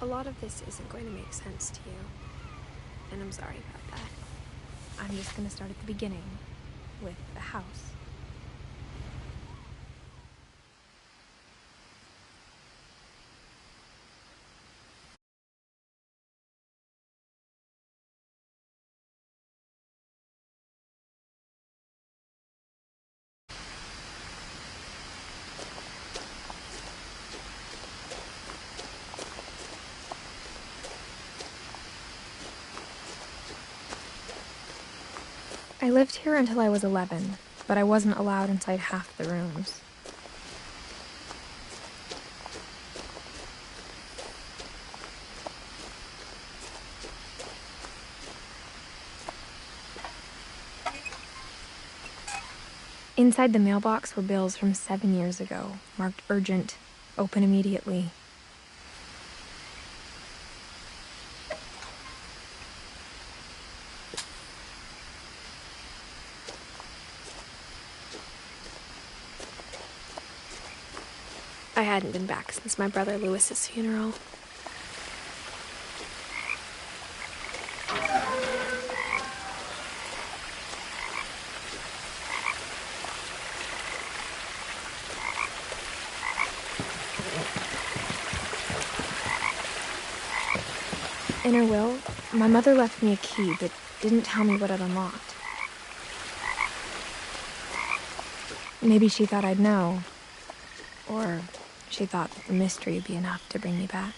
A lot of this isn't going to make sense to you, and I'm sorry about that. I'm just going to start at the beginning, with the house. I lived here until I was 11, but I wasn't allowed inside half the rooms. Inside the mailbox were bills from 7 years ago, marked urgent, open immediately. I hadn't been back since my brother Lewis's funeral. In her will, my mother left me a key, but didn't tell me what it unlocked. Maybe she thought I'd know, or she thought that the mystery would be enough to bring me back.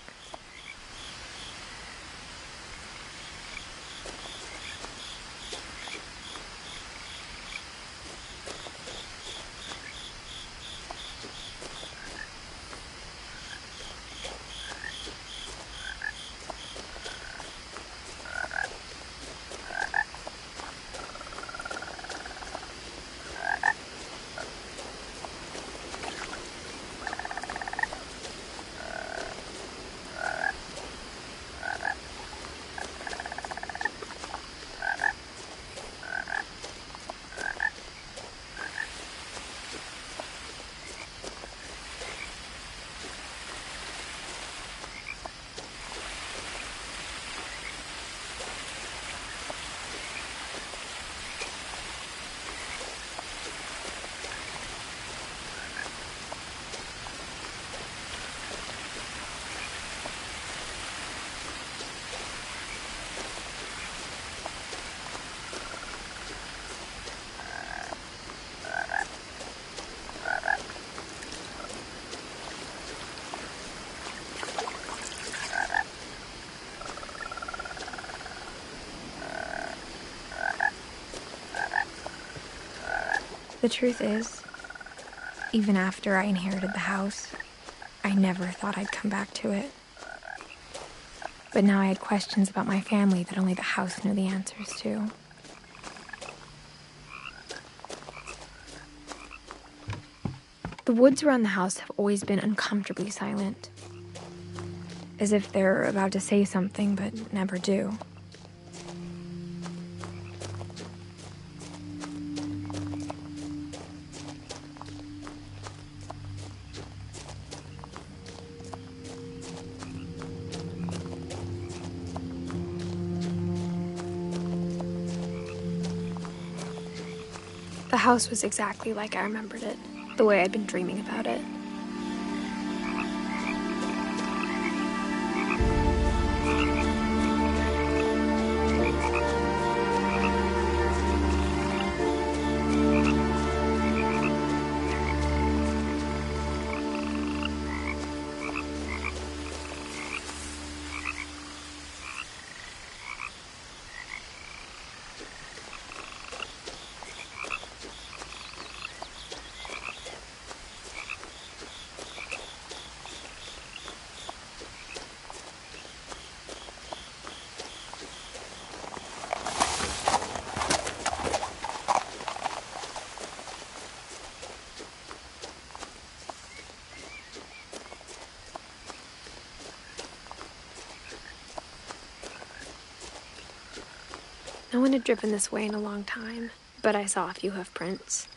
The truth is, even after I inherited the house, I never thought I'd come back to it. But now I had questions about my family that only the house knew the answers to. The woods around the house have always been uncomfortably silent, as if they're about to say something but never do. The house was exactly like I remembered it, the way I'd been dreaming about it. No one had driven this way in a long time, but I saw a few hoof prints.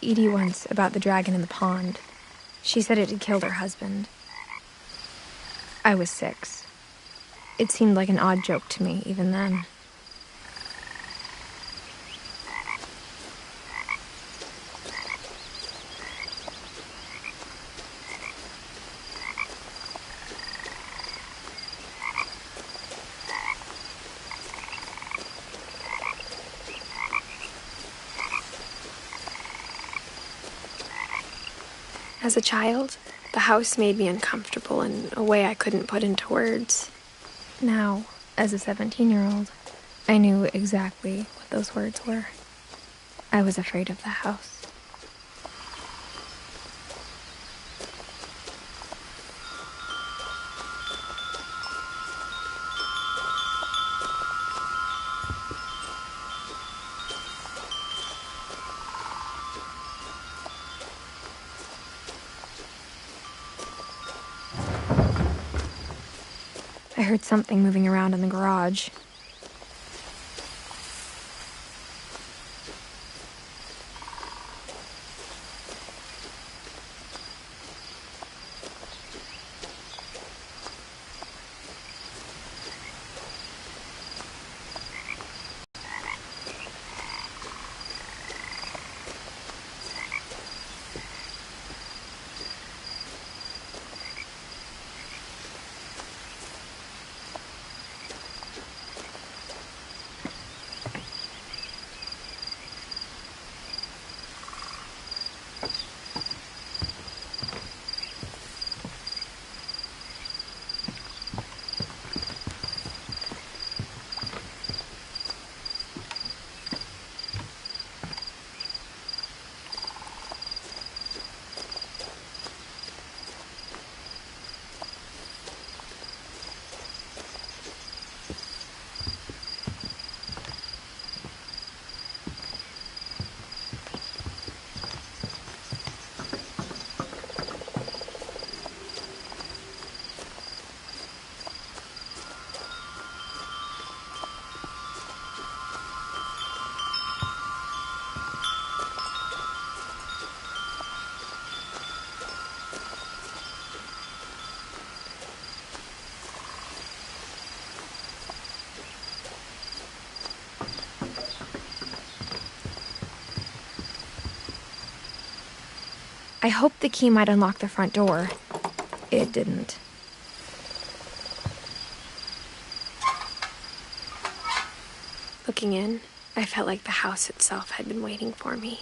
Edie once about the dragon in the pond. She said it had killed her husband. I was 6. It seemed like an odd joke to me even then. As a child, the house made me uncomfortable in a way I couldn't put into words. Now, as a 17-year-old, I knew exactly what those words were. I was afraid of the house. I heard something moving around in the garage. I hoped the key might unlock the front door. It didn't. Looking in, I felt like the house itself had been waiting for me.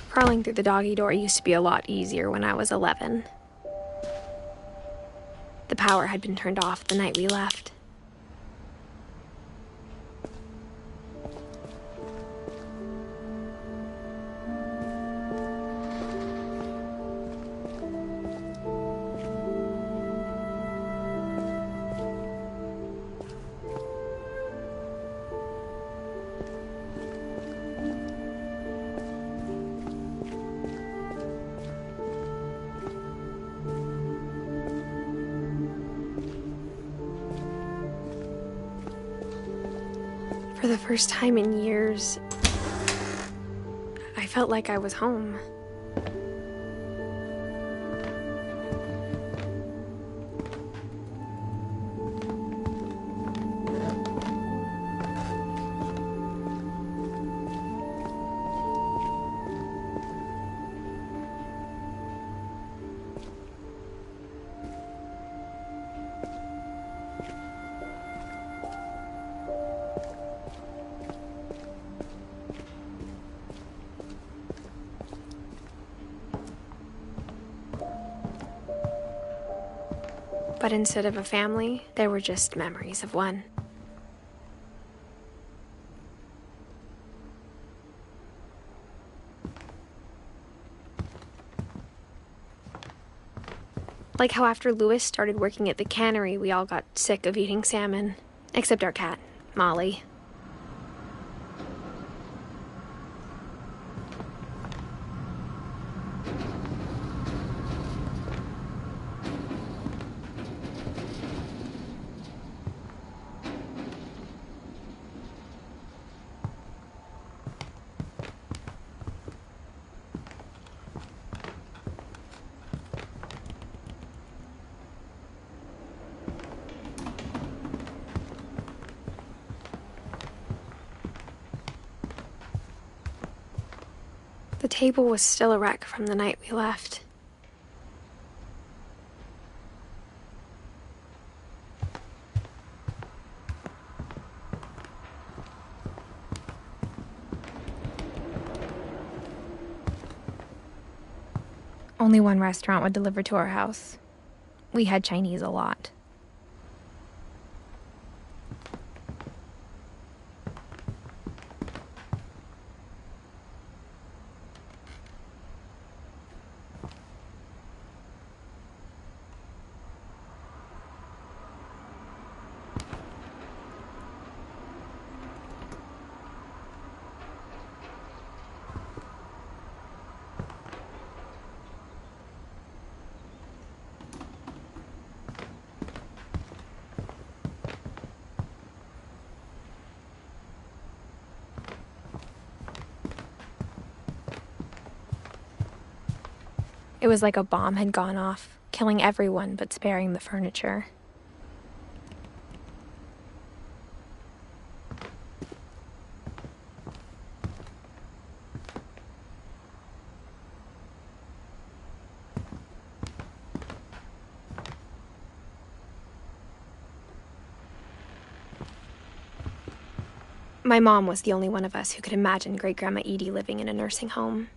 Crawling through the doggy door used to be a lot easier when I was 11. The power had been turned off the night we left. For the first time in years, I felt like I was home. But instead of a family, there were just memories of one. Like how after Louis started working at the cannery, we all got sick of eating salmon. Except our cat, Molly. The table was still a wreck from the night we left. Only one restaurant would deliver to our house. We had Chinese a lot. It was like a bomb had gone off, killing everyone but sparing the furniture. My mom was the only one of us who could imagine Great-Grandma Edie living in a nursing home.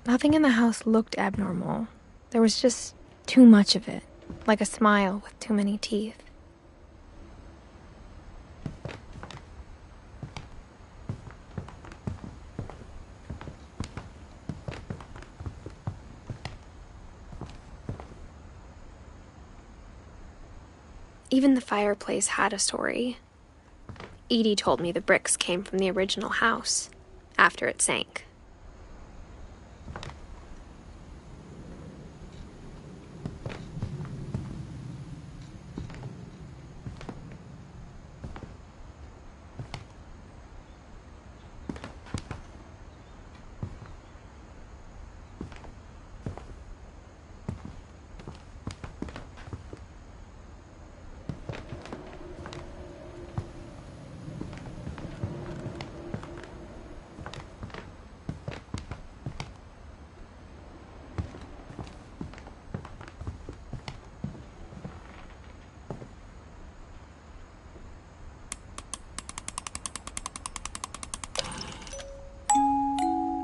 Nothing in the house looked abnormal. There was just too much of it, like a smile with too many teeth. Even the fireplace had a story. Edie told me the bricks came from the original house, after it sank.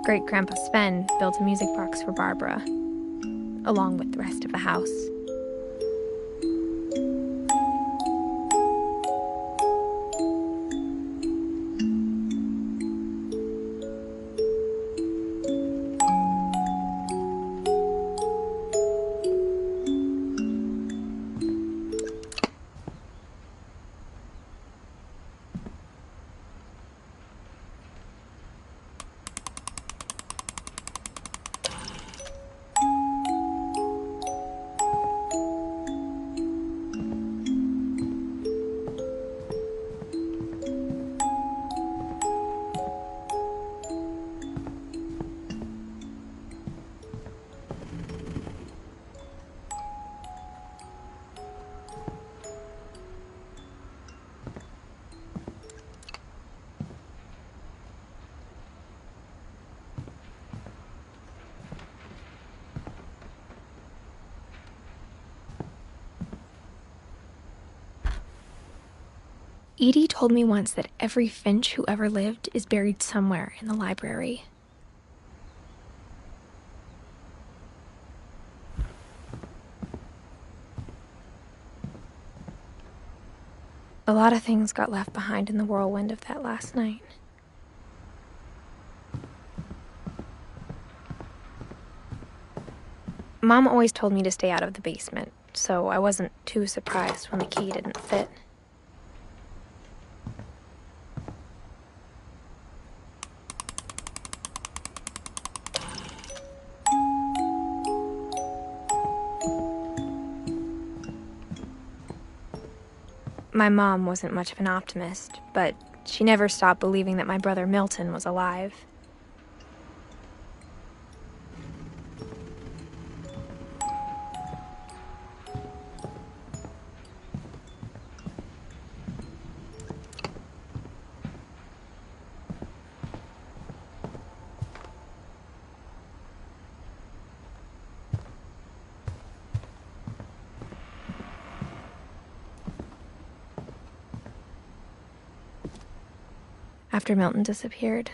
Great-Grandpa Sven built a music box for Barbara, along with the rest of the house. Edie told me once that every Finch who ever lived is buried somewhere in the library. A lot of things got left behind in the whirlwind of that last night. Mom always told me to stay out of the basement, so I wasn't too surprised when the key didn't fit. My mom wasn't much of an optimist, but she never stopped believing that my brother Milton was alive. After Milton disappeared,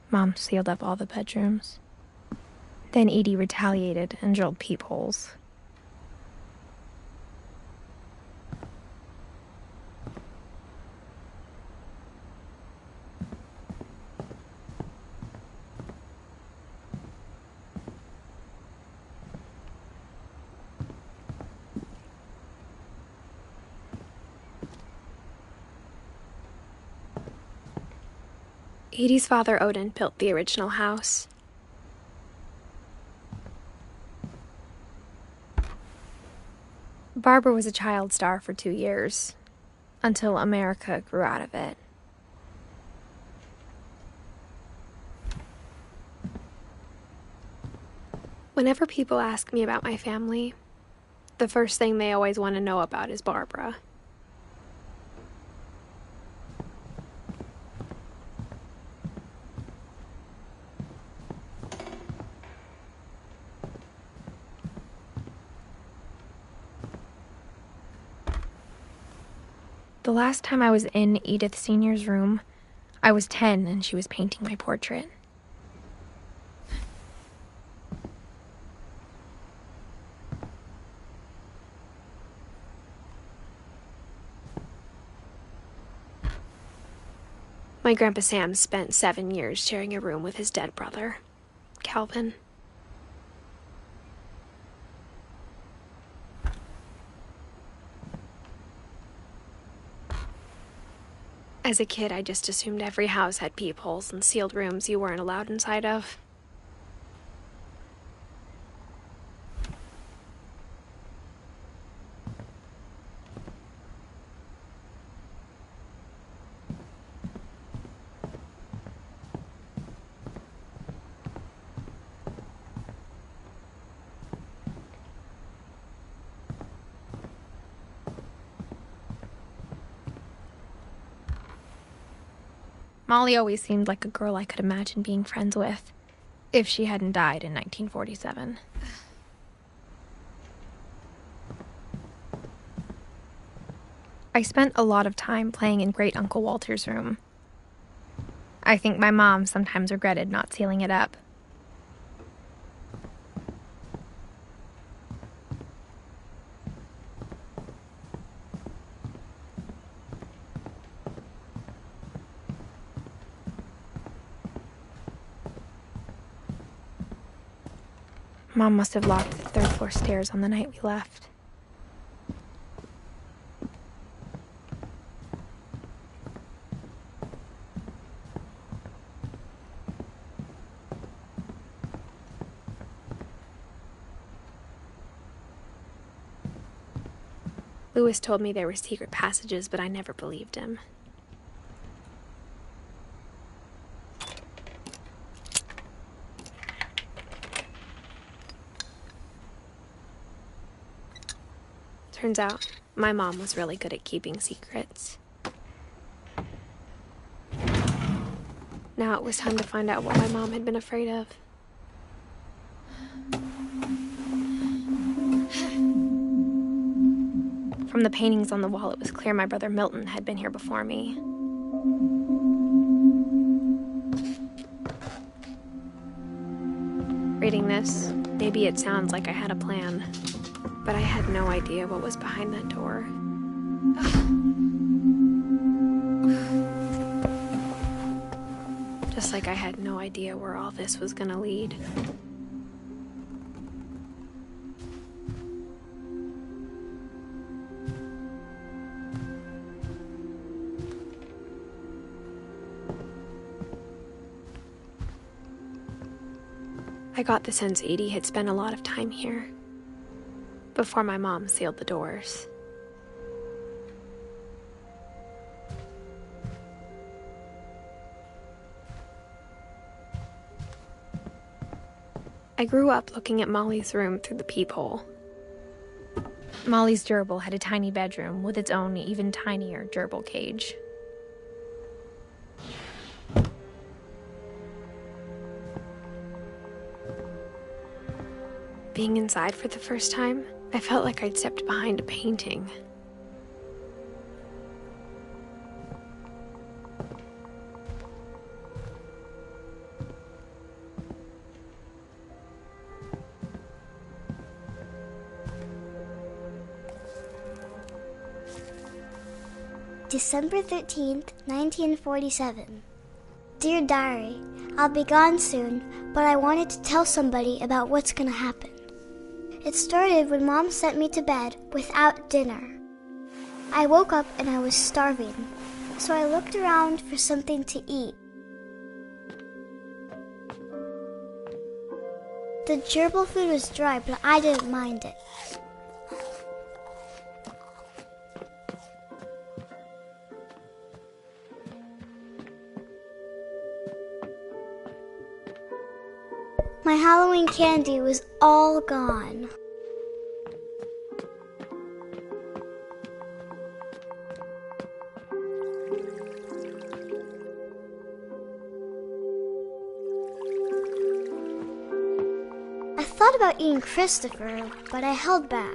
Mom sealed up all the bedrooms. Then Edie retaliated and drilled peepholes. Edie's father, Odin, built the original house. Barbara was a child star for 2 years, until America grew out of it. Whenever people ask me about my family, the first thing they always want to know about is Barbara. The last time I was in Edith Sr.'s room, I was 10 and she was painting my portrait. My Grandpa Sam spent 7 years sharing a room with his dead brother, Calvin. As a kid, I just assumed every house had peepholes and sealed rooms you weren't allowed inside of. Molly always seemed like a girl I could imagine being friends with, if she hadn't died in 1947. I spent a lot of time playing in Great Uncle Walter's room. I think my mom sometimes regretted not sealing it up. Mom must have locked the third floor stairs on the night we left. Lewis told me there were secret passages, but I never believed him. Turns out, my mom was really good at keeping secrets. Now it was time to find out what my mom had been afraid of. From the paintings on the wall, it was clear my brother Milton had been here before me. Reading this, maybe it sounds like I had a plan, but I had no idea what was behind that door. Just like I had no idea where all this was gonna lead. I got the sense Edie had spent a lot of time here, before my mom sealed the doors. I grew up looking at Molly's room through the peephole. Molly's gerbil had a tiny bedroom with its own even tinier gerbil cage. Being inside for the first time, I felt like I'd stepped behind a painting. December 13th, 1947. Dear Diary, I'll be gone soon, but I wanted to tell somebody about what's gonna happen. It started when Mom sent me to bed without dinner. I woke up and I was starving, so I looked around for something to eat. The gerbil food was dry, but I didn't mind it. My Halloween candy was all gone. I thought about eating Christopher, but I held back.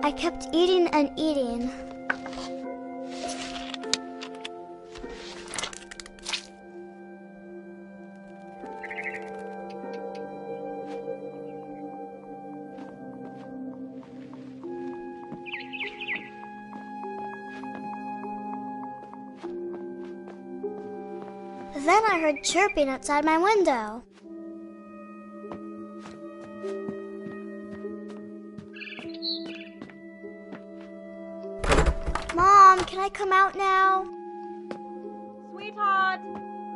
I kept eating and eating. Then I heard chirping outside my window. Mom, can I come out now? Sweetheart,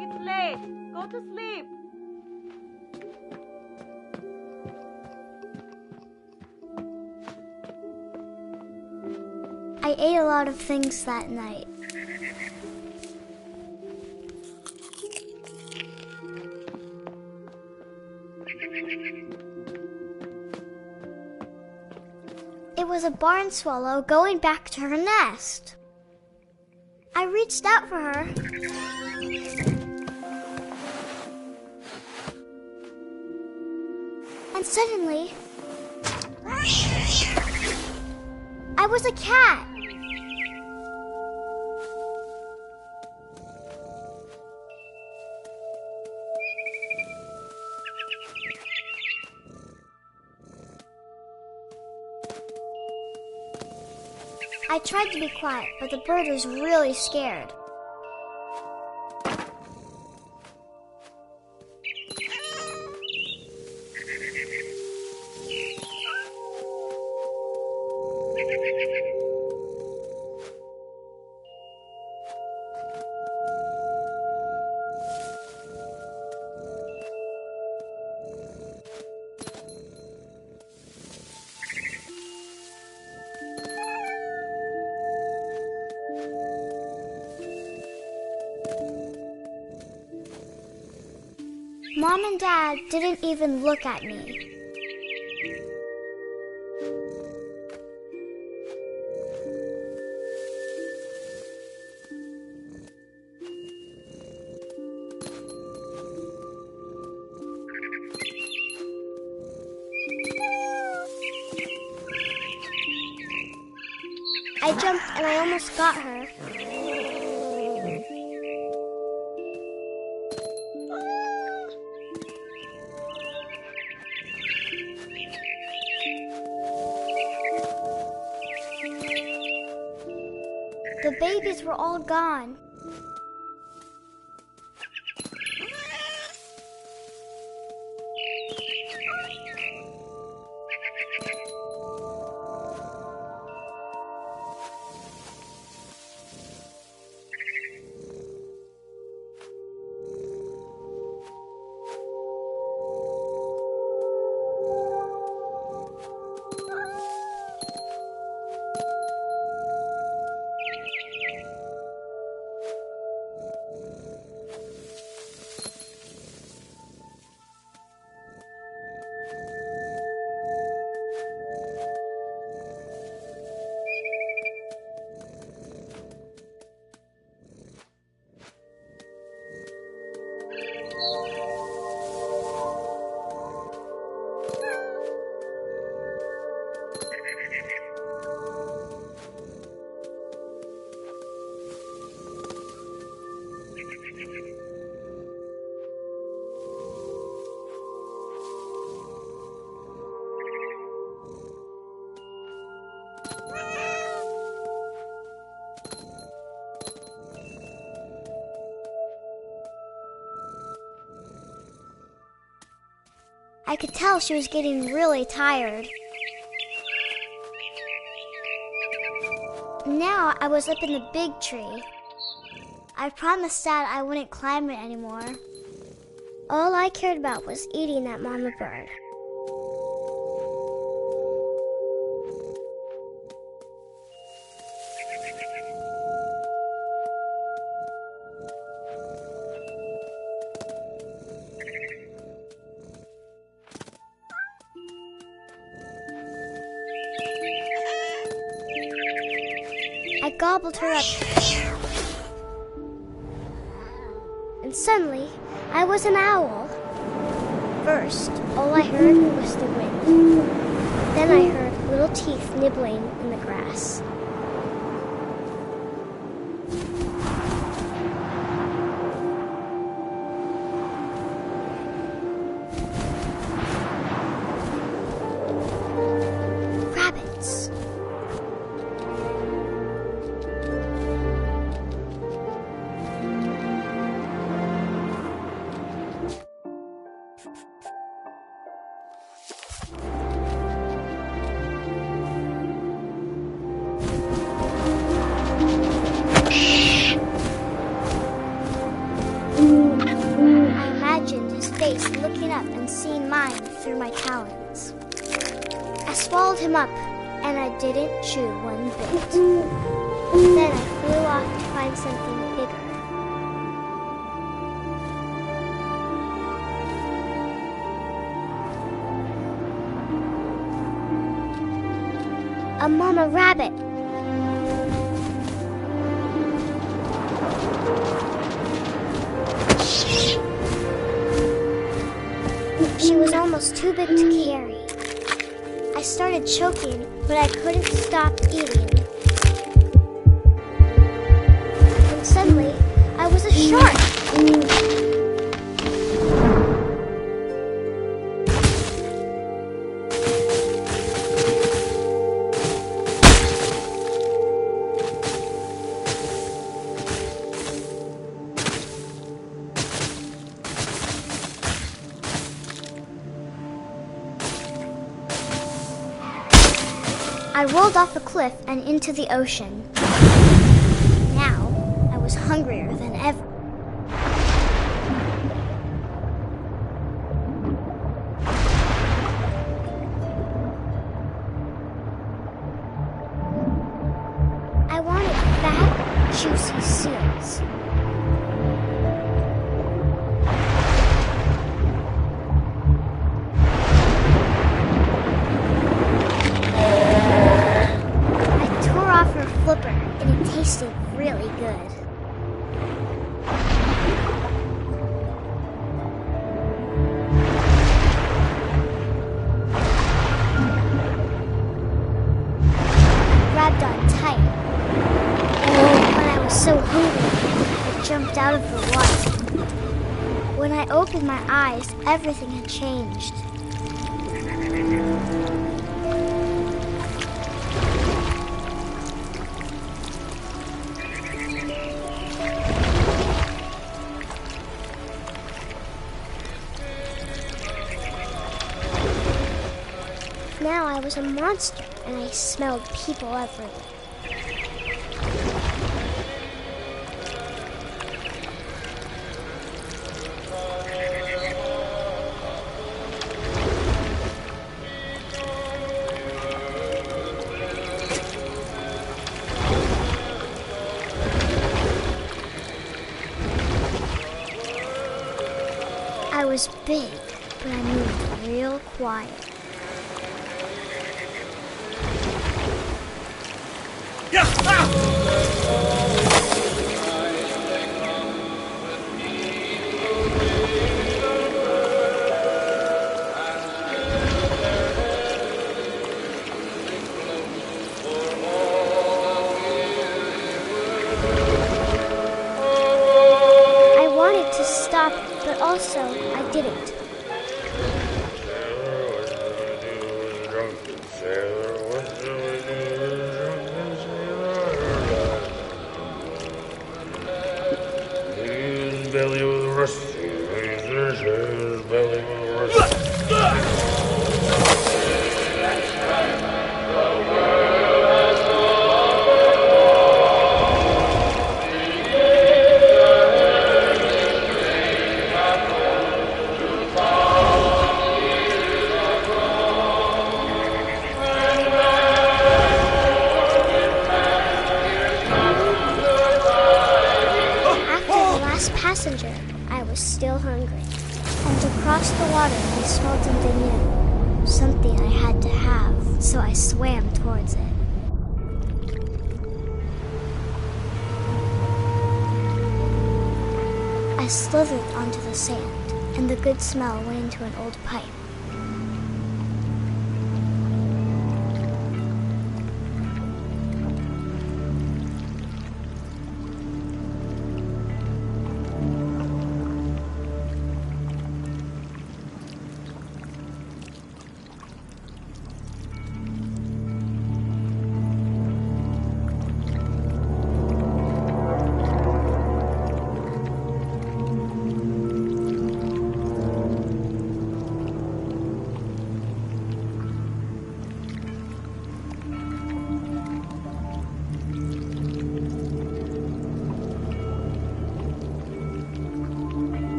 it's late. Go to sleep. I ate a lot of things that night. It was a barn swallow going back to her nest. I reached out for her. And suddenly, I was a cat. I tried to be quiet, but the bird was really scared. Mom and Dad didn't even look at me. I jumped and I almost got her. The babies were all gone. I could tell she was getting really tired. Now I was up in the big tree. I promised Dad I wouldn't climb it anymore. All I cared about was eating that mama bird. I gobbled her up. And suddenly, I was an owl. First, all I heard was the wind. Then I heard little teeth nibbling in the grass. Rabbits. Looking up and seeing mine through my talons. I swallowed him up, and I didn't chew one bit. Then I flew off to find something bigger. A mama rabbit. She was almost too big to carry. I started choking, but I couldn't stop eating. And suddenly, I was a shark. I rolled off the cliff and into the ocean. Now, I was hungrier than ever. I wanted fat, juicy seals. really good. Grabbed on tight. When I was so hungry, I jumped out of the water. When I opened my eyes, everything had changed. Now I was a monster, and I smelled people everywhere. I was big, but I moved real quiet. I wanted to stop, but also I didn't. Belly with rusty, belly with rusty. Passenger, I was still hungry. And across the water, I smelled something new. Something I had to have, so I swam towards it. I slithered onto the sand, and the good smell went into an old pipe.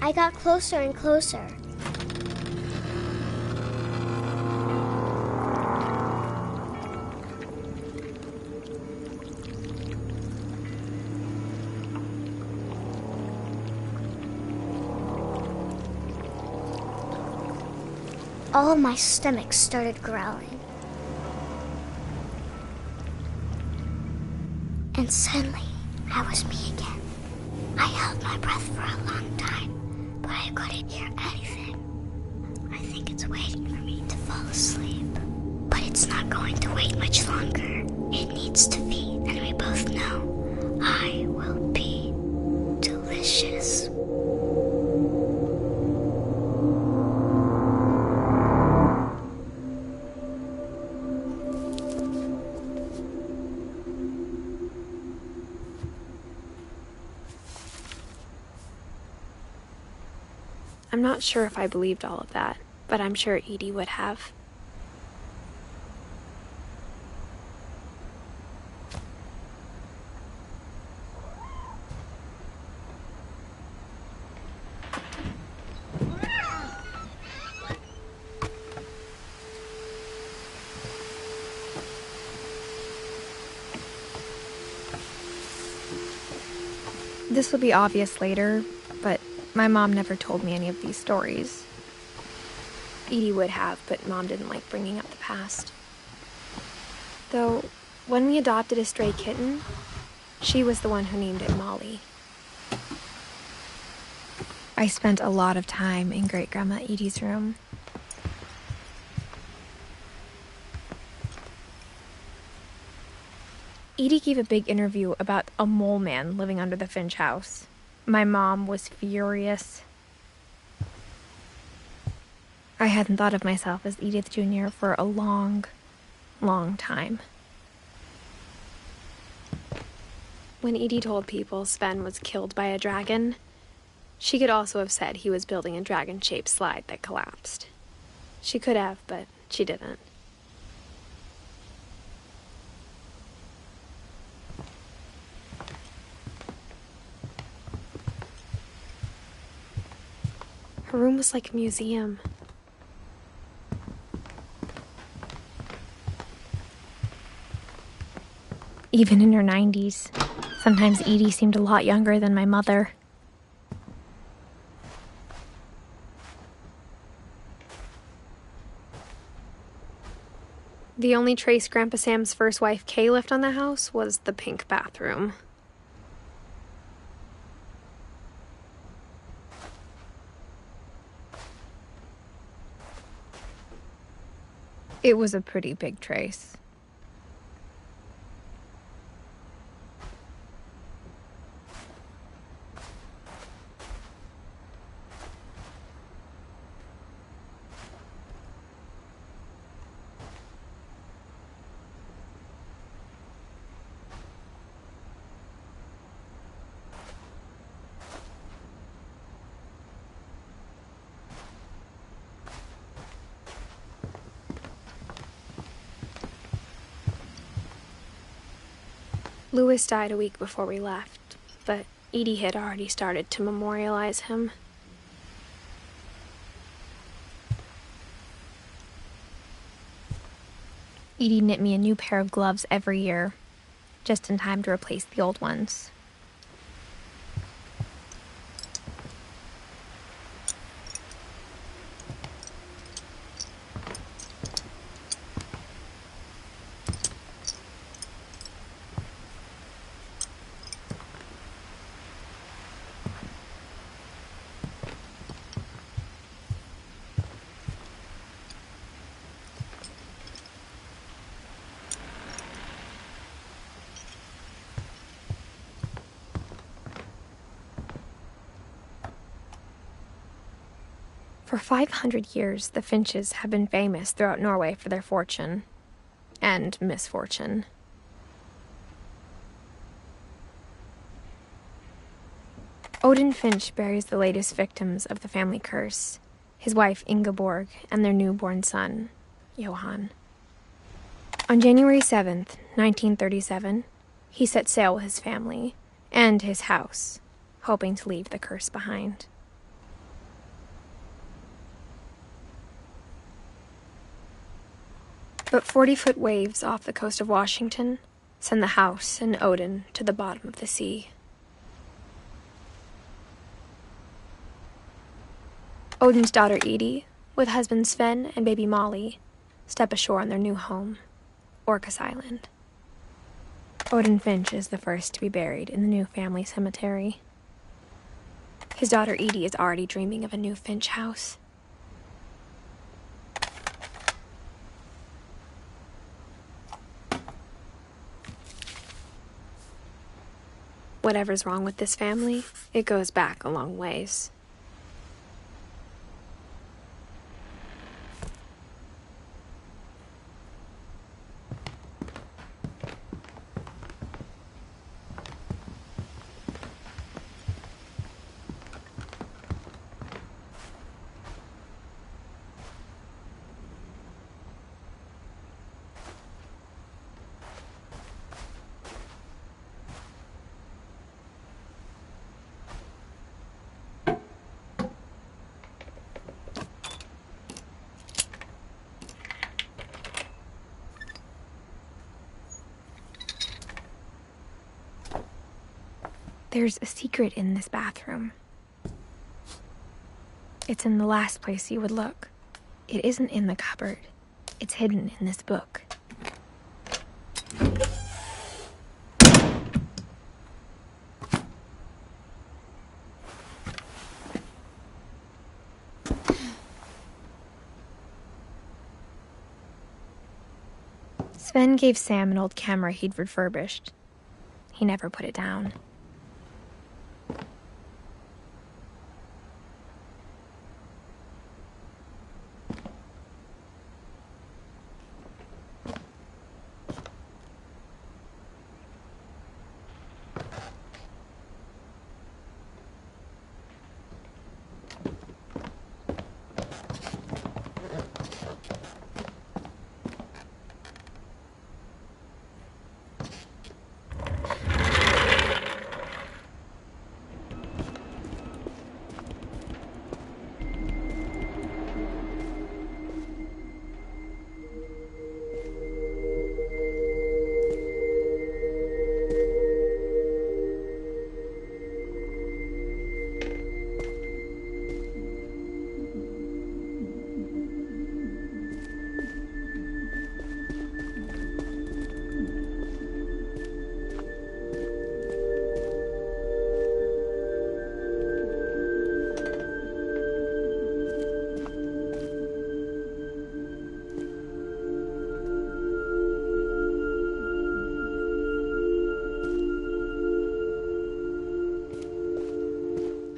I got closer and closer. All of my stomach started growling. And suddenly, I was me again. I held my breath for a long time, but I couldn't hear anything. I think it's waiting for me to fall asleep. But it's not going to wait much longer. It needs to feed, and we both know I will be delicious. I'm not sure if I believed all of that, but I'm sure Edie would have. This will be obvious later, but my mom never told me any of these stories. Edie would have, but Mom didn't like bringing up the past. So, when we adopted a stray kitten, she was the one who named it Molly. I spent a lot of time in Great-Grandma Edie's room. Edie gave a big interview about a mole man living under the Finch house. My mom was furious. I hadn't thought of myself as Edith Jr. for a long, long time. When Edie told people Sven was killed by a dragon, she could also have said he was building a dragon-shaped slide that collapsed. She could have, but she didn't. Her room was like a museum. Even in her 90s, sometimes Edie seemed a lot younger than my mother. The only trace Grandpa Sam's first wife, Kay, left on the house was the pink bathroom. It was a pretty big trace. Louis died a week before we left, but Edie had already started to memorialize him. Edie knit me a new pair of gloves every year, just in time to replace the old ones. For 500 years, the Finches have been famous throughout Norway for their fortune and misfortune. Odin Finch buries the latest victims of the family curse, his wife Ingeborg and their newborn son, Johan. On January 7th, 1937, he set sail with his family and his house, hoping to leave the curse behind. But 40-foot waves off the coast of Washington send the house and Odin to the bottom of the sea. Odin's daughter Edie, with husband Sven and baby Molly, step ashore on their new home, Orcas Island. Odin Finch is the first to be buried in the new family cemetery. His daughter Edie is already dreaming of a new Finch house. Whatever's wrong with this family, it goes back a long ways. There's a secret in this bathroom. It's in the last place you would look. It isn't in the cupboard. It's hidden in this book. Sven gave Sam an old camera he'd refurbished. He never put it down.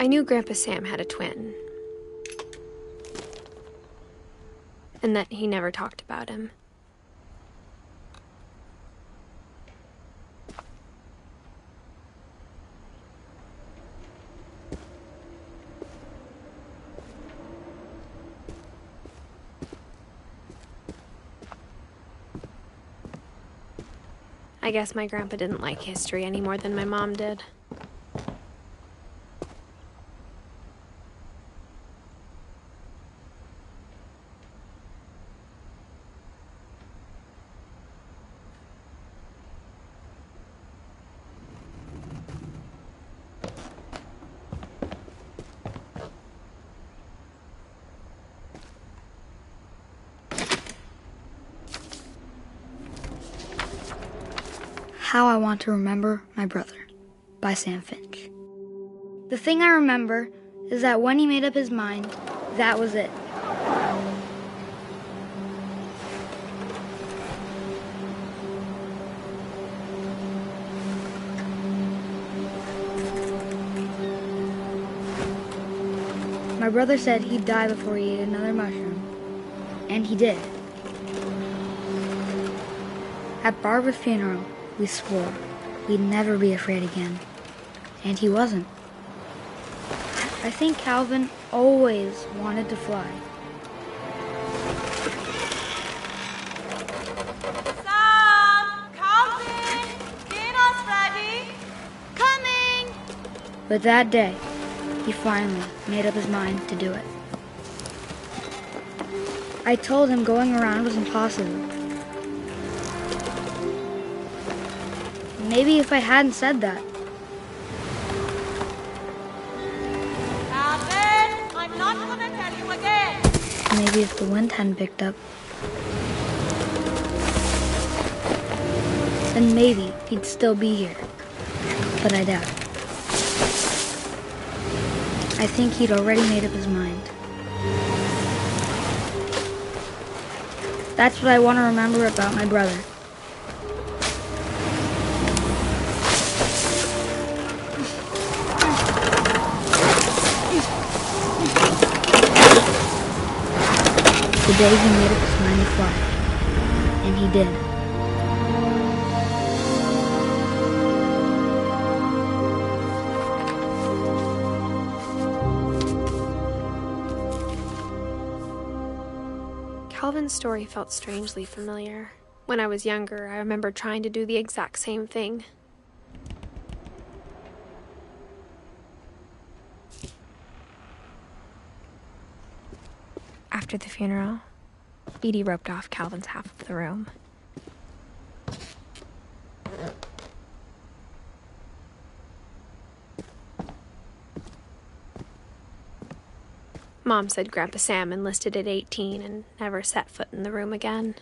I knew Grandpa Sam had a twin, and that he never talked about him. I guess my grandpa didn't like history any more than my mom did. How I Want to Remember My Brother by Sam Finch. The thing I remember is that when he made up his mind, that was it. My brother said he'd die before he ate another mushroom, and he did. At Barbara's funeral, we swore we'd never be afraid again, and he wasn't. I think Calvin always wanted to fly. Sam! Calvin! Dinner's ready! Coming! But that day, he finally made up his mind to do it. I told him going around was impossible. Maybe if I hadn't said that. Calvin! I'm not gonna tell you again! Maybe if the wind hadn't picked up. Then maybe he'd still be here. But I doubt it. I think he'd already made up his mind. That's what I want to remember about my brother. The day he made up his mind to fly. And he did. Calvin's story felt strangely familiar. When I was younger, I remember trying to do the exact same thing. After the funeral, Edie roped off Calvin's half of the room. Mom said Grandpa Sam enlisted at 18 and never set foot in the room again.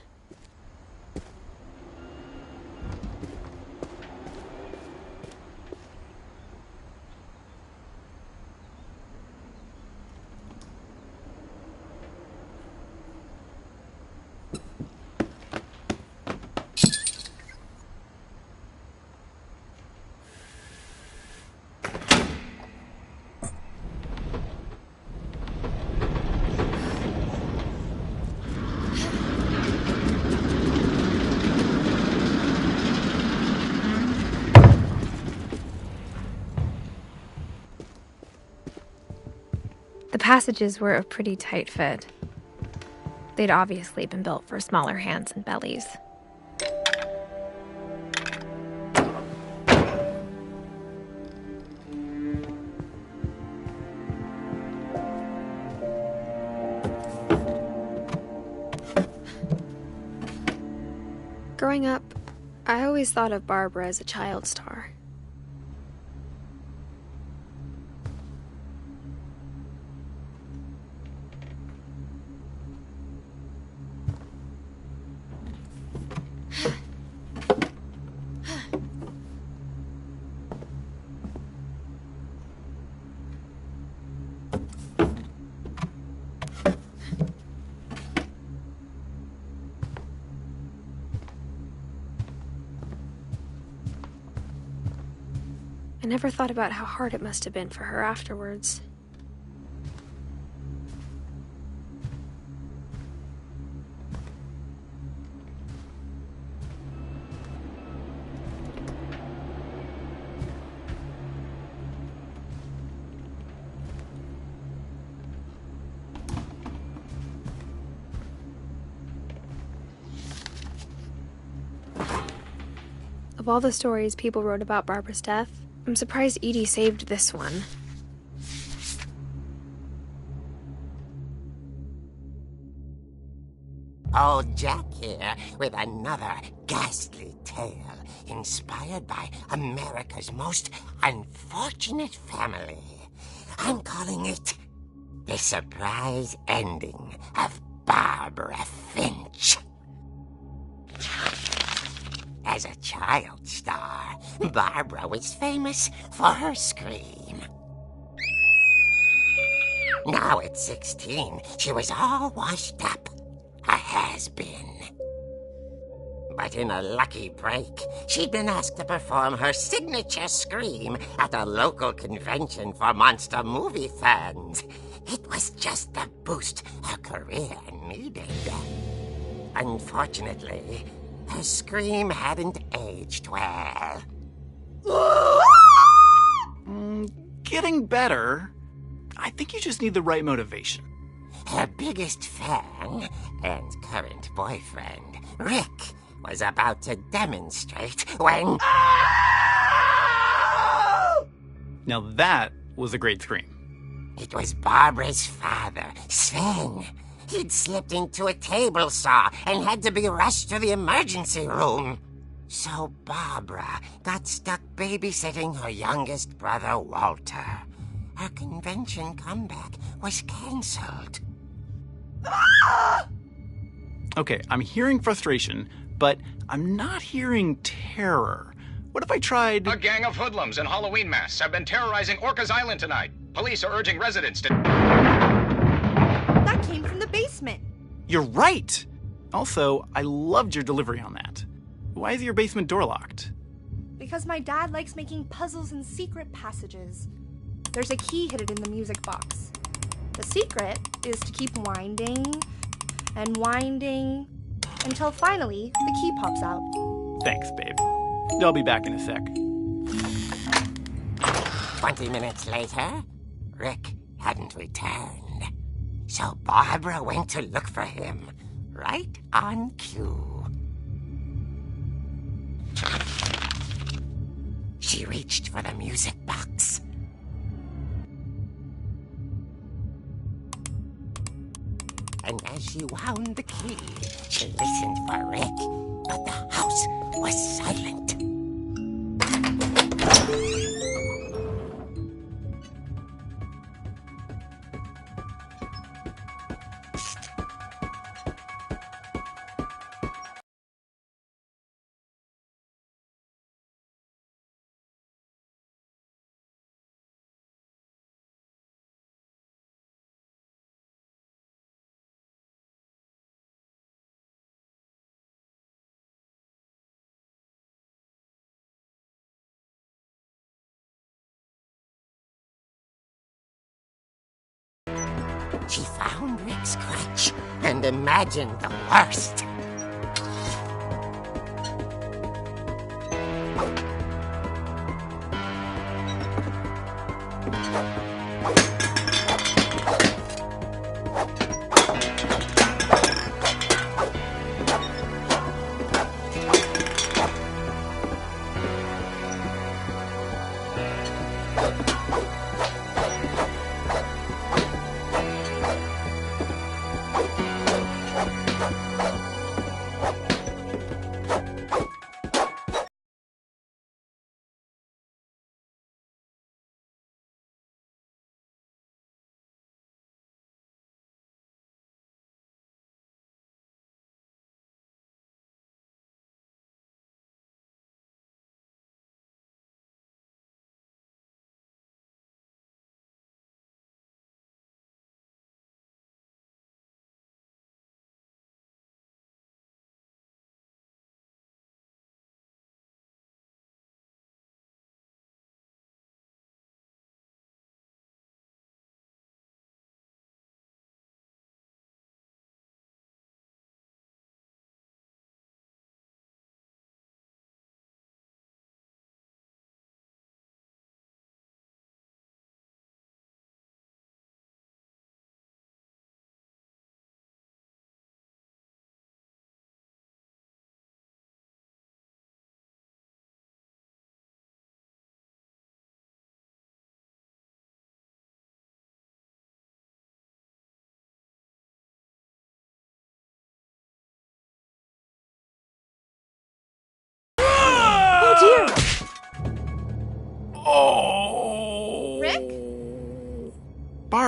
passages were a pretty tight fit. They'd obviously been built for smaller hands and bellies. Growing up, I always thought of Barbara as a child star. I never thought about how hard it must have been for her afterwards. Of all the stories people wrote about Barbara's death, I'm surprised Edie saved this one. Old Jack here with another ghastly tale inspired by America's most unfortunate family. I'm calling it The Surprise Ending of Barbara Finch. As a child star, Barbara was famous for her scream. Now at 16, she was all washed up. A has-been. But in a lucky break, she'd been asked to perform her signature scream at a local convention for monster movie fans. It was just the boost her career needed. Unfortunately, her scream hadn't aged well. Getting better. I think you just need the right motivation. Her biggest fan and current boyfriend, Rick, was about to demonstrate when... Now that was a great scream. It was Barbara's father, Sven. He'd slipped into a table saw and had to be rushed to the emergency room. So Barbara got stuck babysitting her youngest brother, Walter. Her convention comeback was cancelled. Okay, I'm hearing frustration, but I'm not hearing terror. What if I tried... A gang of hoodlums in Halloween masks have been terrorizing Orcas Island tonight. Police are urging residents to... That came from the basement. You're right! Also, I loved your delivery on that. Why is your basement door locked? Because my dad likes making puzzles and secret passages. There's a key hidden in the music box. The secret is to keep winding and winding until finally the key pops out. Thanks, babe. I'll be back in a sec. 20 minutes later, Rick hadn't returned. So Barbara went to look for him, right on cue. She reached for the music box. And as she wound the key, she listened for Rick, but the house was silent. She found Rick's crutch and imagined the worst.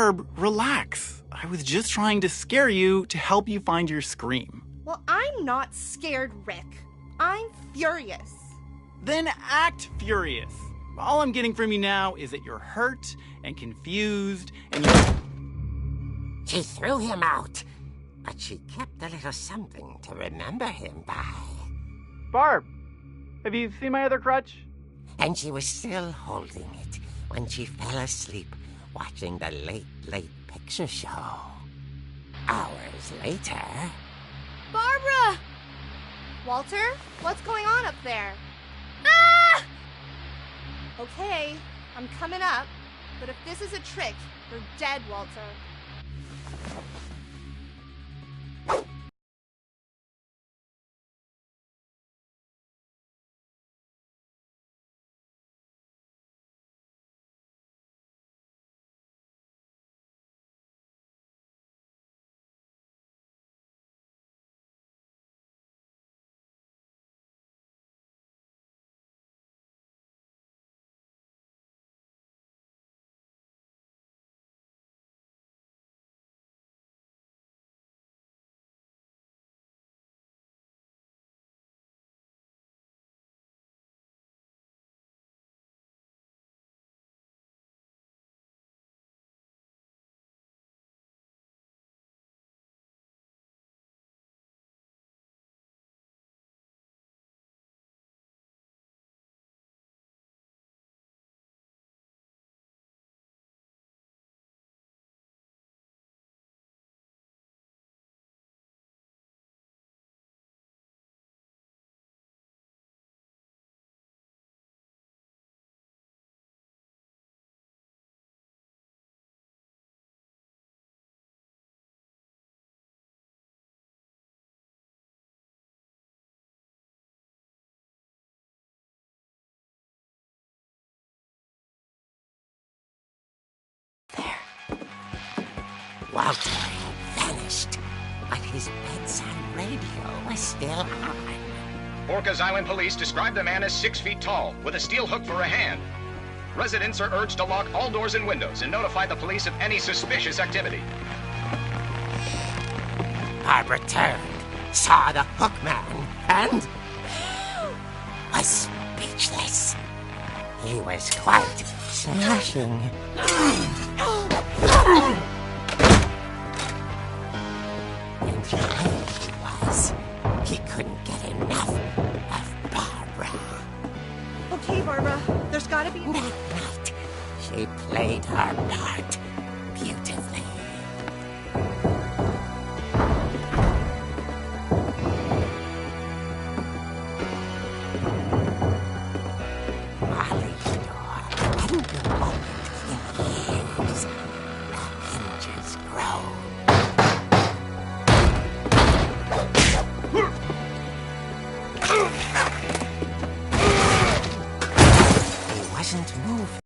Barb, relax. I was just trying to scare you to help you find your scream. Well, I'm not scared, Rick. I'm furious. Then act furious. All I'm getting from you now is that you're hurt and confused and you... She threw him out, but she kept a little something to remember him by. Barb, have you seen my other crutch? And she was still holding it when she fell asleep watching the late picture show. Hours later... Barbara! Walter, what's going on up there? Ah! Okay, I'm coming up, but if this is a trick, you're dead, Walter. Walter had vanished, but his bedside radio was still on. Orcas Island police describe the man as 6 feet tall, with a steel hook for a hand. Residents are urged to lock all doors and windows and notify the police of any suspicious activity. Barbara turned, saw the hook man, and was speechless. He was quite smashing. And here he was. He couldn't get enough of Barbara. Okay, Barbara, there's gotta be... That night, she played her part beautifully. Molly's door hadn't been opened in years. The hinges groaned. He wasn't moving.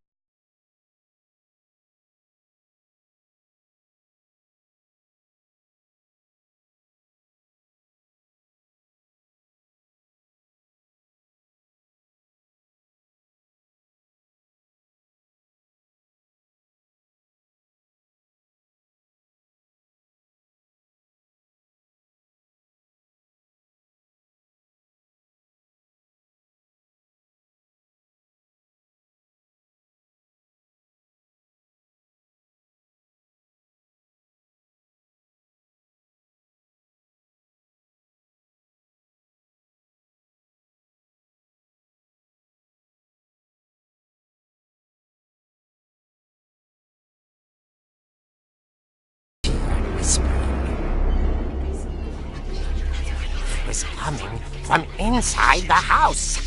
It was coming from inside the house.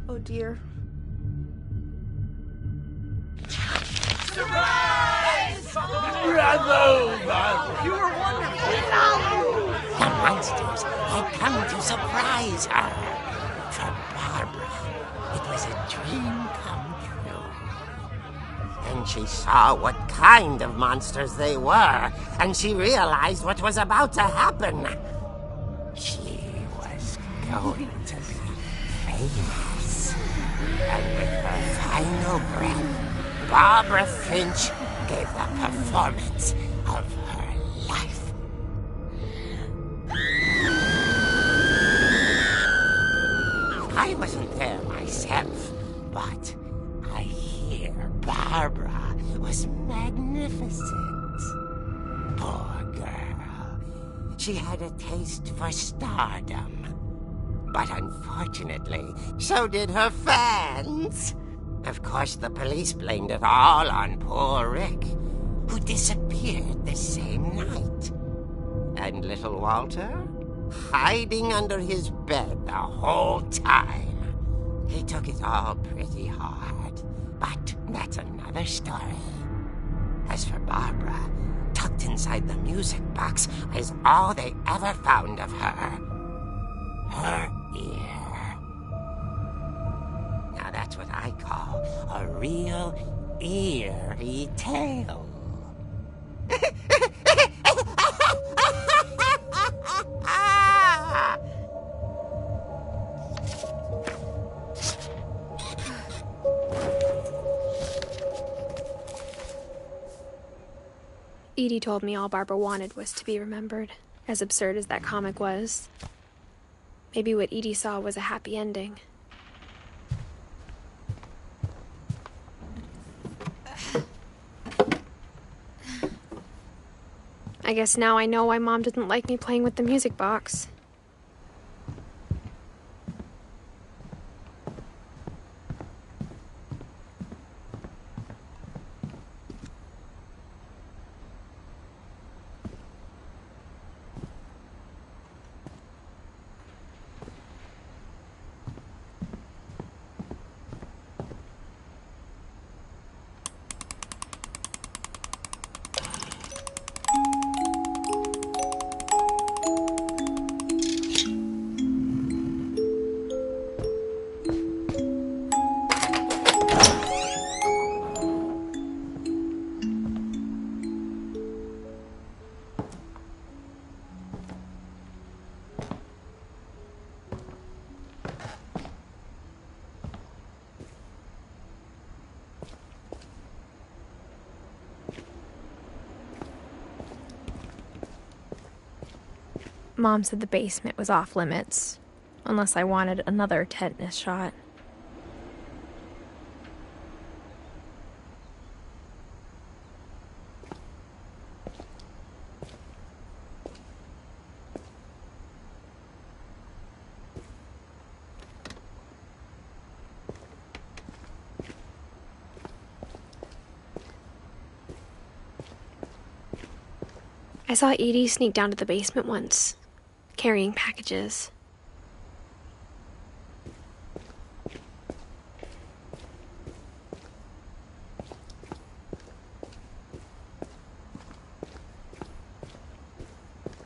Oh, dear. You were wonderful. The monsters had come to surprise her. For Barbara, it was a dream come true. Then she saw what kind of monsters they were, and she realized what was about to happen. She was going to be famous. And with her final breath, Barbara Finch gave the performance of her life. I wasn't there myself, but I hear Barbara was magnificent. Poor girl. She had a taste for stardom. But unfortunately, so did her fans. Of course, the police blamed it all on poor Rick, who disappeared the same night. And little Walter, hiding under his bed the whole time. He took it all pretty hard, but that's another story. As for Barbara, tucked inside the music box is all they ever found of her. Her ear. Now that's what I call a real eerie tale. Edie told me all Barbara wanted was to be remembered, as absurd as that comic was. Maybe what Edie saw was a happy ending. I guess now I know why Mom didn't like me playing with the music box. Mom said the basement was off limits, unless I wanted another tetanus shot. I saw Edie sneak down to the basement once, carrying packages.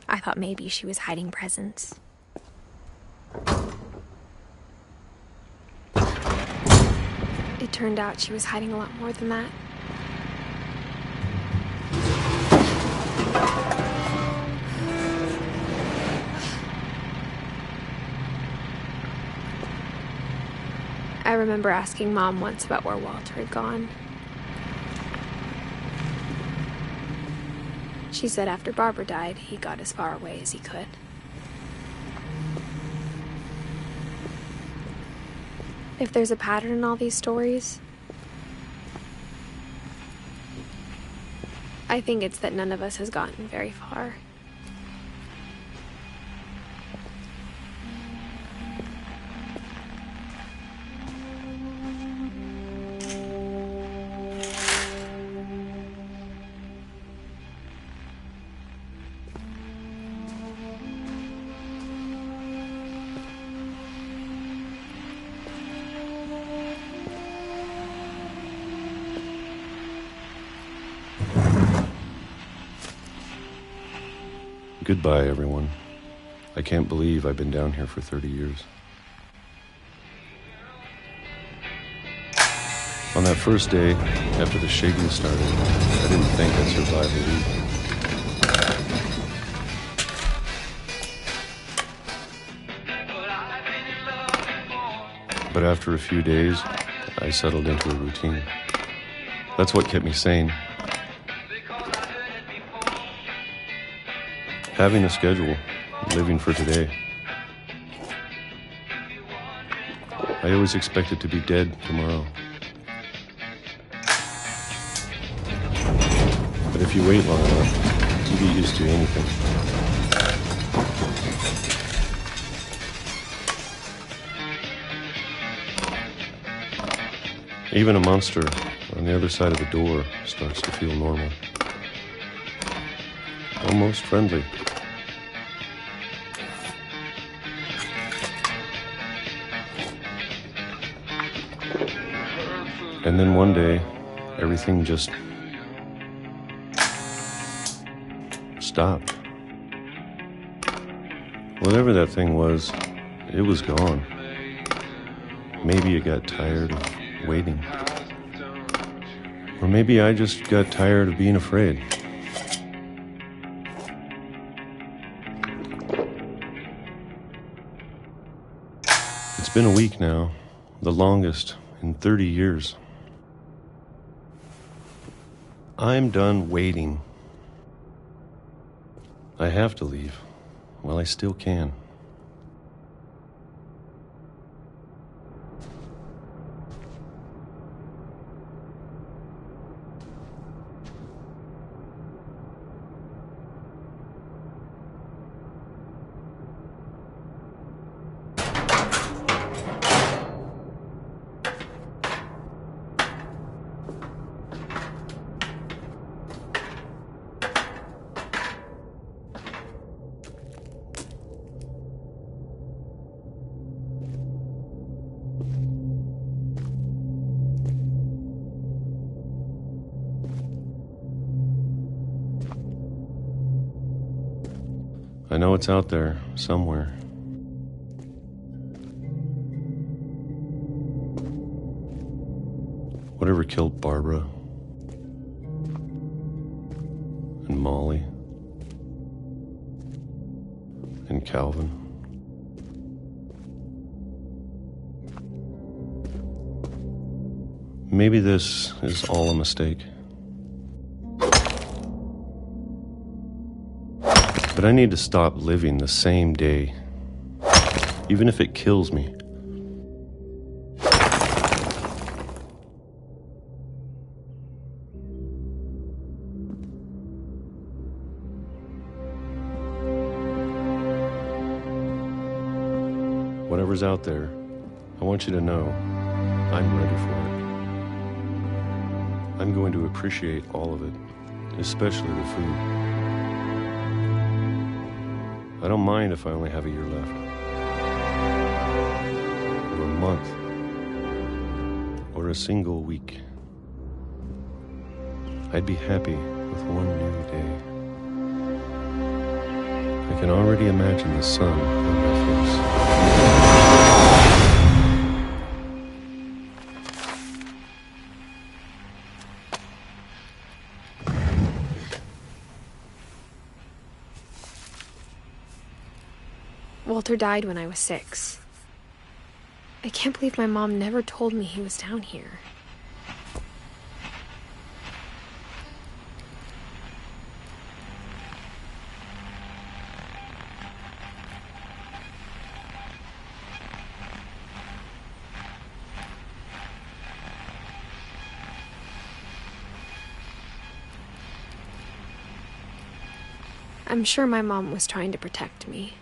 I thought maybe she was hiding presents. It turned out she was hiding a lot more than that. I remember asking Mom once about where Walter had gone. She said after Barbara died, he got as far away as he could. If there's a pattern in all these stories, I think it's that none of us has gotten very far. Goodbye, everyone. I can't believe I've been down here for 30 years. On that first day, after the shaking started, I didn't think I'd survive a week. But after a few days, I settled into a routine. That's what kept me sane. Having a schedule, living for today. I always expected to be dead tomorrow. But if you wait long enough, you get used to anything. Even a monster on the other side of the door starts to feel normal. Almost friendly. And then one day, everything just stopped. Whatever that thing was, it was gone. Maybe it got tired of waiting. Or maybe I just got tired of being afraid. It's been a week now, the longest in 30 years. I'm done waiting. I have to leave while I still can. I know it's out there, somewhere. Whatever killed Barbara and Molly and Calvin. Maybe this is all a mistake. But I need to stop living the same day, even if it kills me. Whatever's out there, I want you to know I'm ready for it. I'm going to appreciate all of it, especially the food. I don't mind if I only have a year left. Or a month. Or a single week. I'd be happy with one new day. I can already imagine the sun on my face. Walter died when I was 6. I can't believe my mom never told me he was down here. I'm sure my mom was trying to protect me.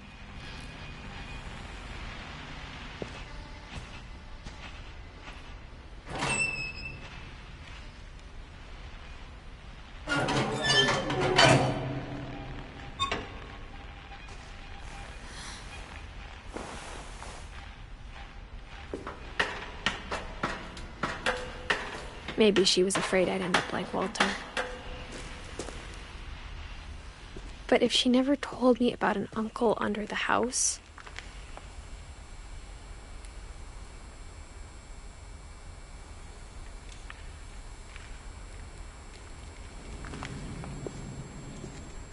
Maybe she was afraid I'd end up like Walter. But if she never told me about an uncle under the house,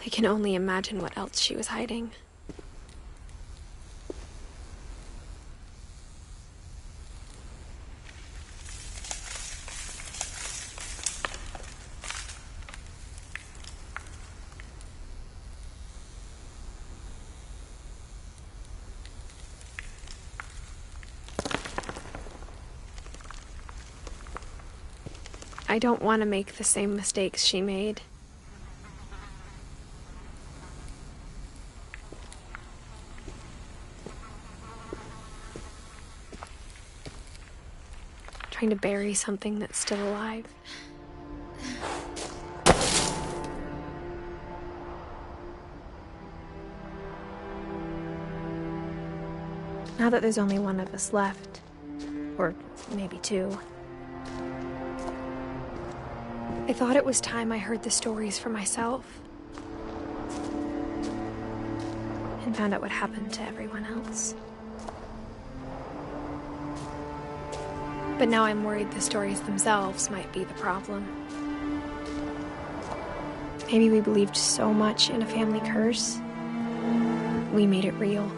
I can only imagine what else she was hiding. I don't want to make the same mistakes she made. Trying to bury something that's still alive. Now that there's only one of us left, or maybe two, I thought it was time I heard the stories for myself and found out what happened to everyone else. But now I'm worried the stories themselves might be the problem. Maybe we believed so much in a family curse, we made it real.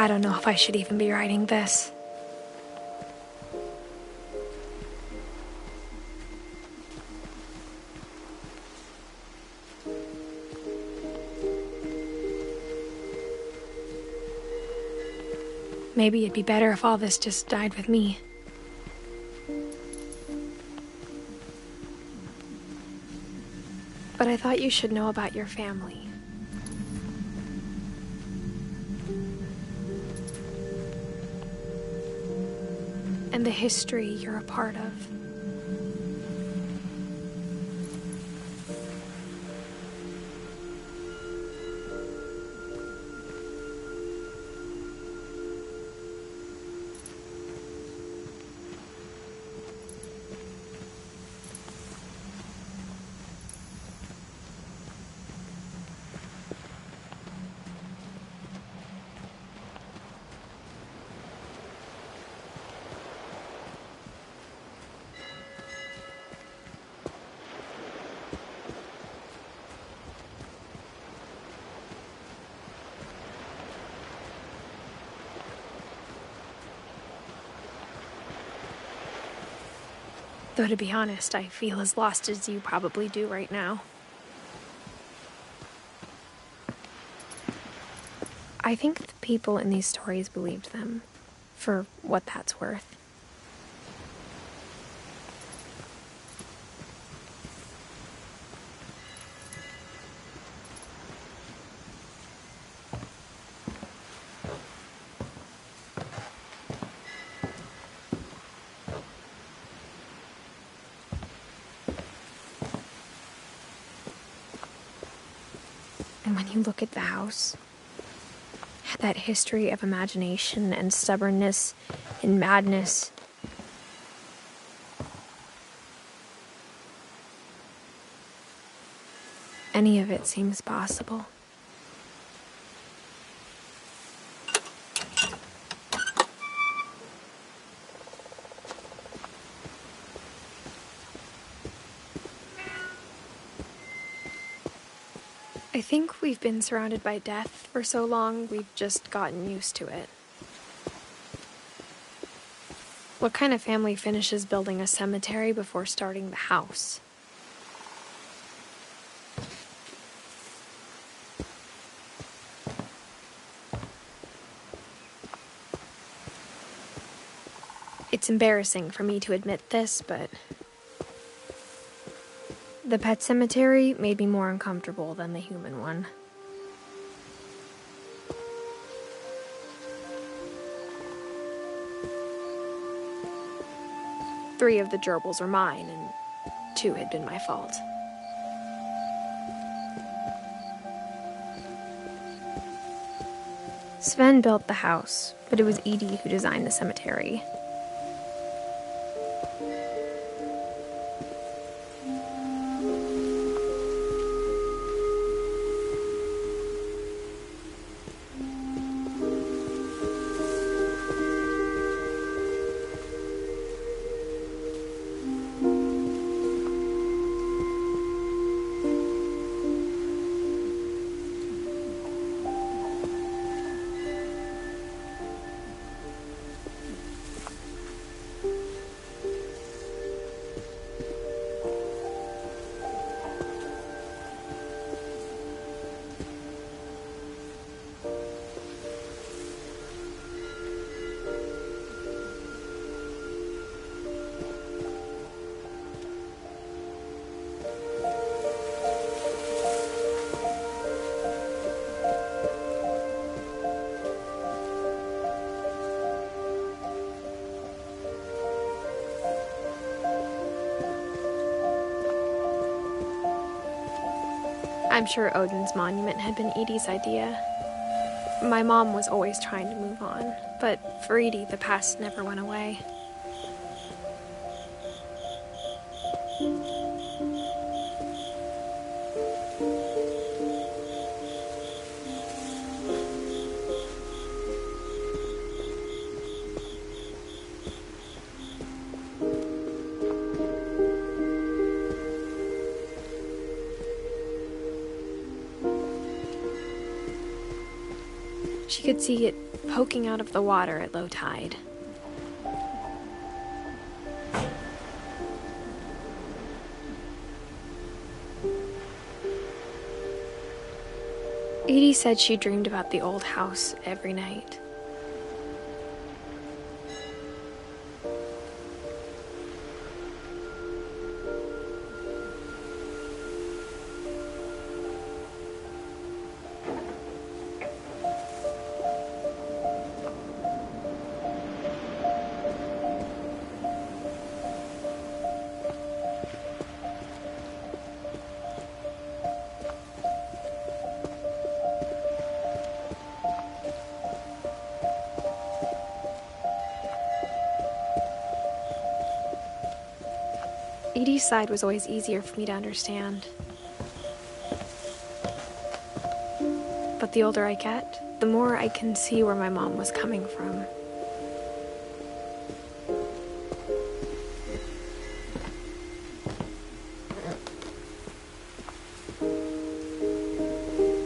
I don't know if I should even be writing this. Maybe it'd be better if all this just died with me. But I thought you should know about your family. And the history you're a part of. Though to be honest, I feel as lost as you probably do right now. I think the people in these stories believed them, for what that's worth. And when you look at the house, that history of imagination and stubbornness and madness, any of it seems possible. I think we've been surrounded by death for so long, we've just gotten used to it. What kind of family finishes building a cemetery before starting the house? It's embarrassing for me to admit this, but the pet cemetery made me more uncomfortable than the human one. Three of the gerbils were mine, and 2 had been my fault. Sven built the house, but it was Edith who designed the cemetery. I'm sure Odin's monument had been Edie's idea. My mom was always trying to move on, but for Edie, the past never went away. She could see it poking out of the water at low tide. Edie said she dreamed about the old house every night. Edie's side was always easier for me to understand. But the older I get, the more I can see where my mom was coming from.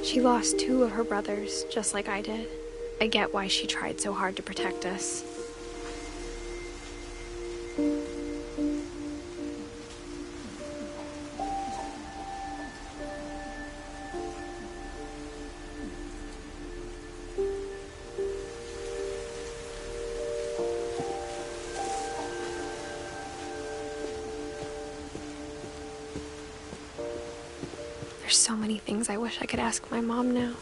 She lost 2 of her brothers, just like I did. I get why she tried so hard to protect us. There's so many things I wish I could ask my mom now.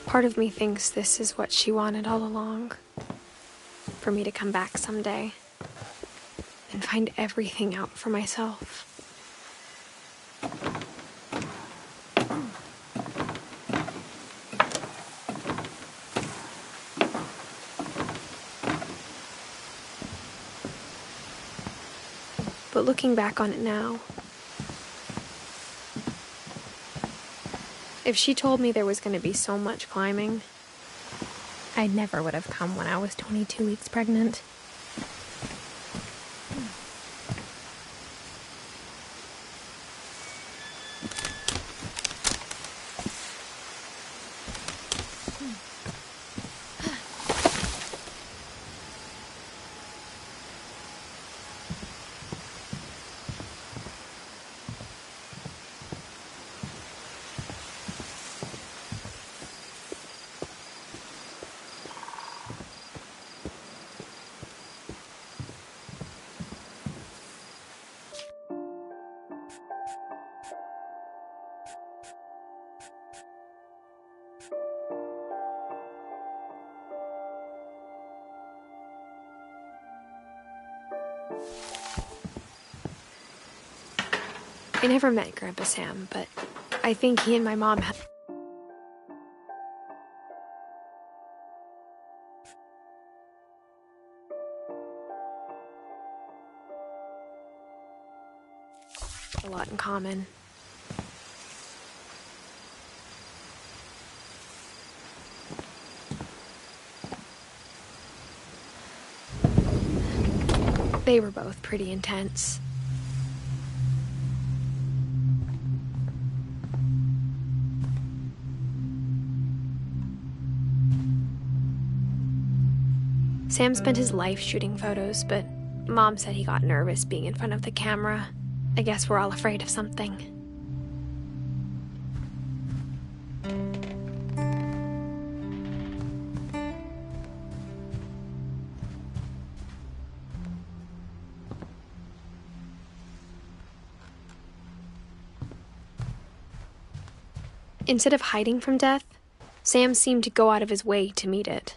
Part of me thinks this is what she wanted all along. For me to come back someday and find everything out for myself. But looking back on it now, if she told me there was going to be so much climbing, I never would have come when I was 22 weeks pregnant. I never met Grandpa Sam, but I think he and my mom had a lot in common. They were both pretty intense. Sam spent his life shooting photos, but Mom said he got nervous being in front of the camera. I guess we're all afraid of something. Instead of hiding from death, Sam seemed to go out of his way to meet it.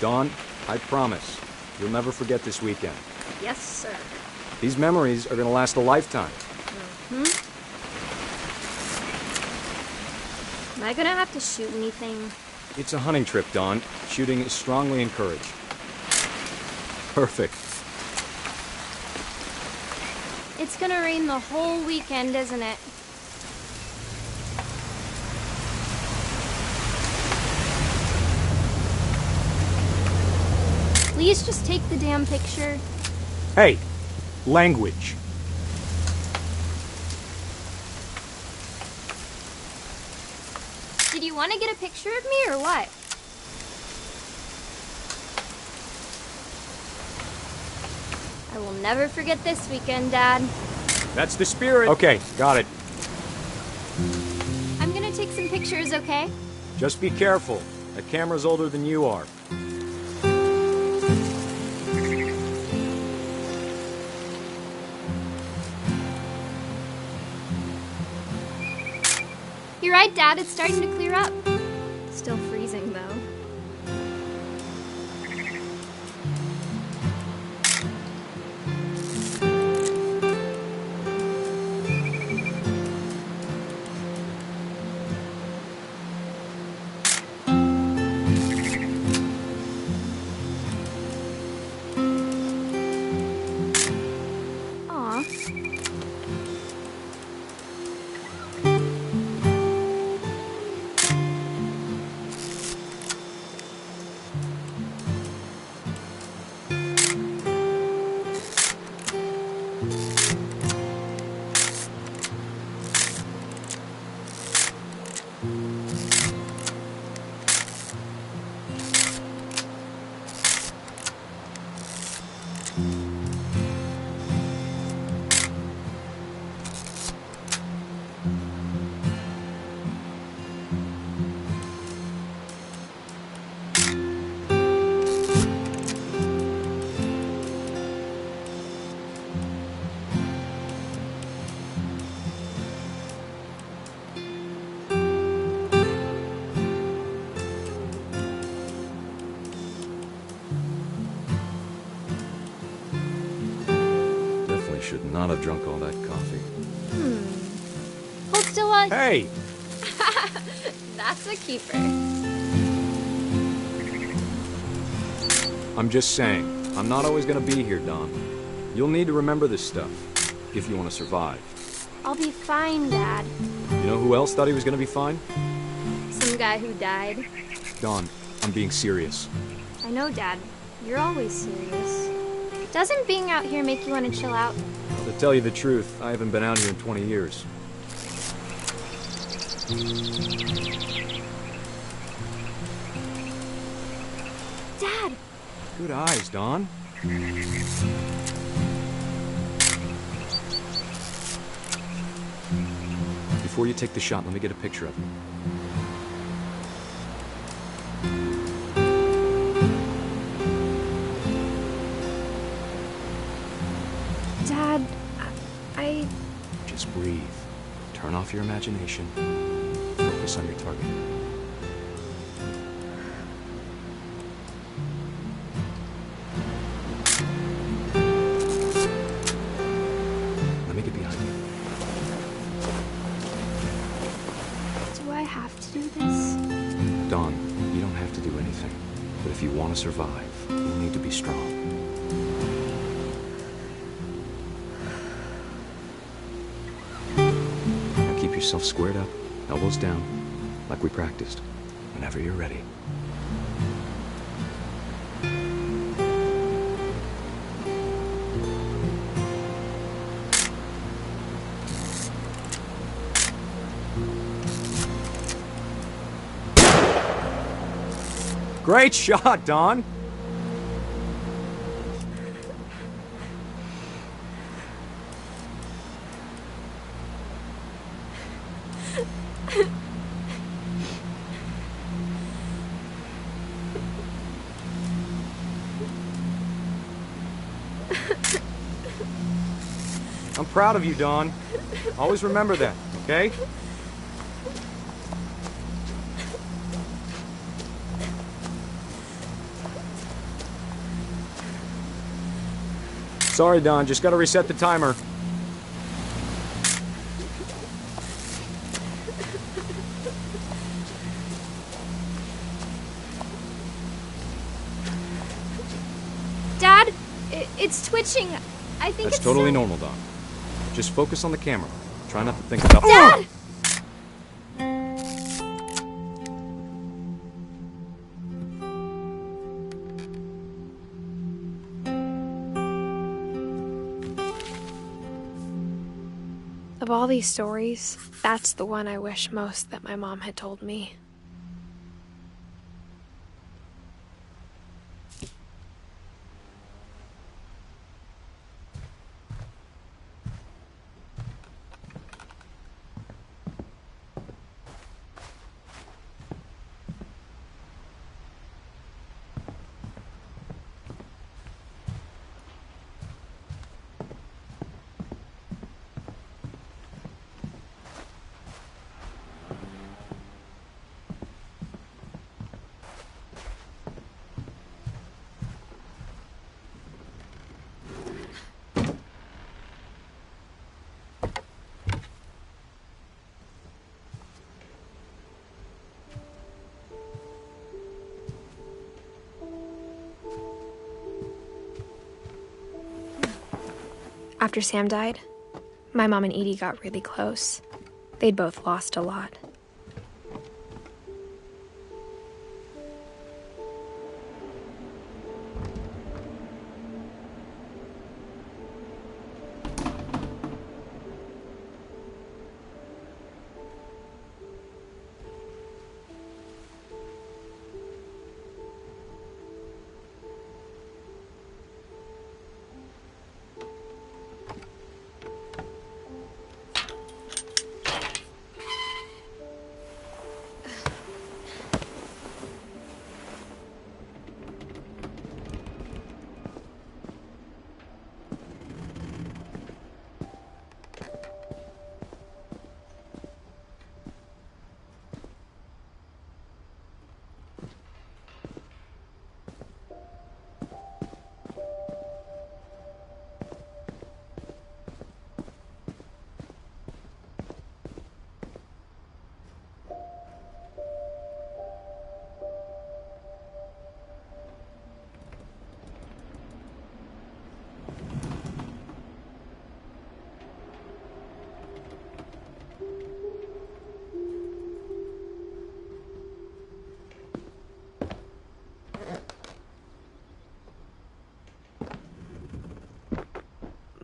Dawn, I promise, you'll never forget this weekend. Yes, sir. These memories are gonna last a lifetime. Am I gonna have to shoot anything? It's a hunting trip, Dawn. Shooting is strongly encouraged. Perfect. It's gonna rain the whole weekend, isn't it? Please just take the damn picture. Hey, language. Did you want to get a picture of me or what? I will never forget this weekend, Dad. That's the spirit. Okay, got it. I'm gonna take some pictures, okay? Just be careful. That camera's older than you are. You're right, Dad. It's starting to clear up. Still freezing, though. Aw. should not have drunk all that coffee. Hold still on. Hey! That's a keeper. I'm just saying, I'm not always gonna be here, Don. You'll need to remember this stuff, if you want to survive. I'll be fine, Dad. You know who else thought he was gonna be fine? Some guy who died. Don, I'm being serious. I know, Dad. You're always serious. Doesn't being out here make you want to chill out? To tell you the truth, I haven't been out here in 20 years. Dad! Good eyes, Don. Before you take the shot, let me get a picture of him. Dad, I... Just breathe. Turn off your imagination. Focus on your target. Let me get behind you. Do I have to do this? Dawn, you don't have to do anything. But if you want to survive, you'll need to be strong. Now keep yourself squared up, elbows down, like we practiced. Whenever you're ready. Great shot, Don! I'm proud of you, Don. Always remember that, okay? Sorry, Don. Just gotta reset the timer. Dad, it's twitching. I think That's it's totally so... normal, Don. Just focus on the camera. Try not to think about... Dad! Of all these stories, that's the one I wish most that my mom had told me. After Sam died, my mom and Edie got really close. They'd both lost a lot.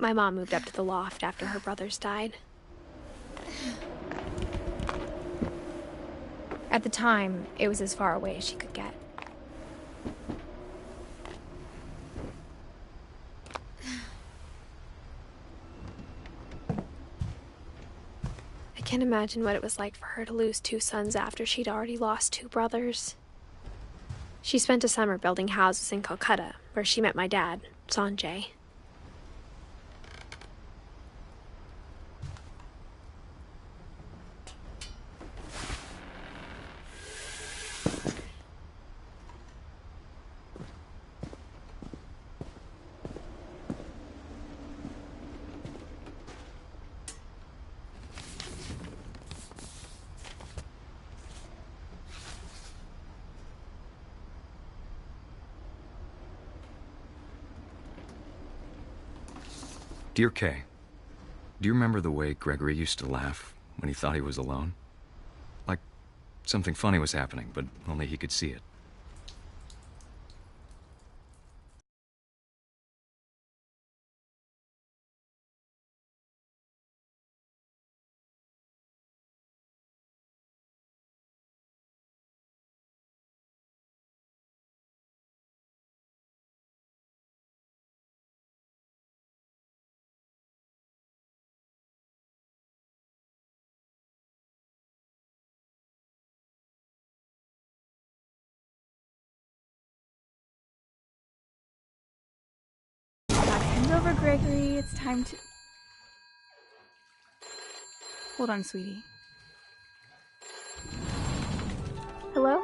My mom moved up to the loft after her brothers died. At the time, it was as far away as she could get. I can't imagine what it was like for her to lose 2 sons after she'd already lost 2 brothers. She spent a summer building houses in Calcutta, where she met my dad, Sanjay. Dear Kay, do you remember the way Gregory used to laugh when he thought he was alone? Like something funny was happening, but only he could see it. Hand over, Gregory. It's time to... Hold on, sweetie. Hello?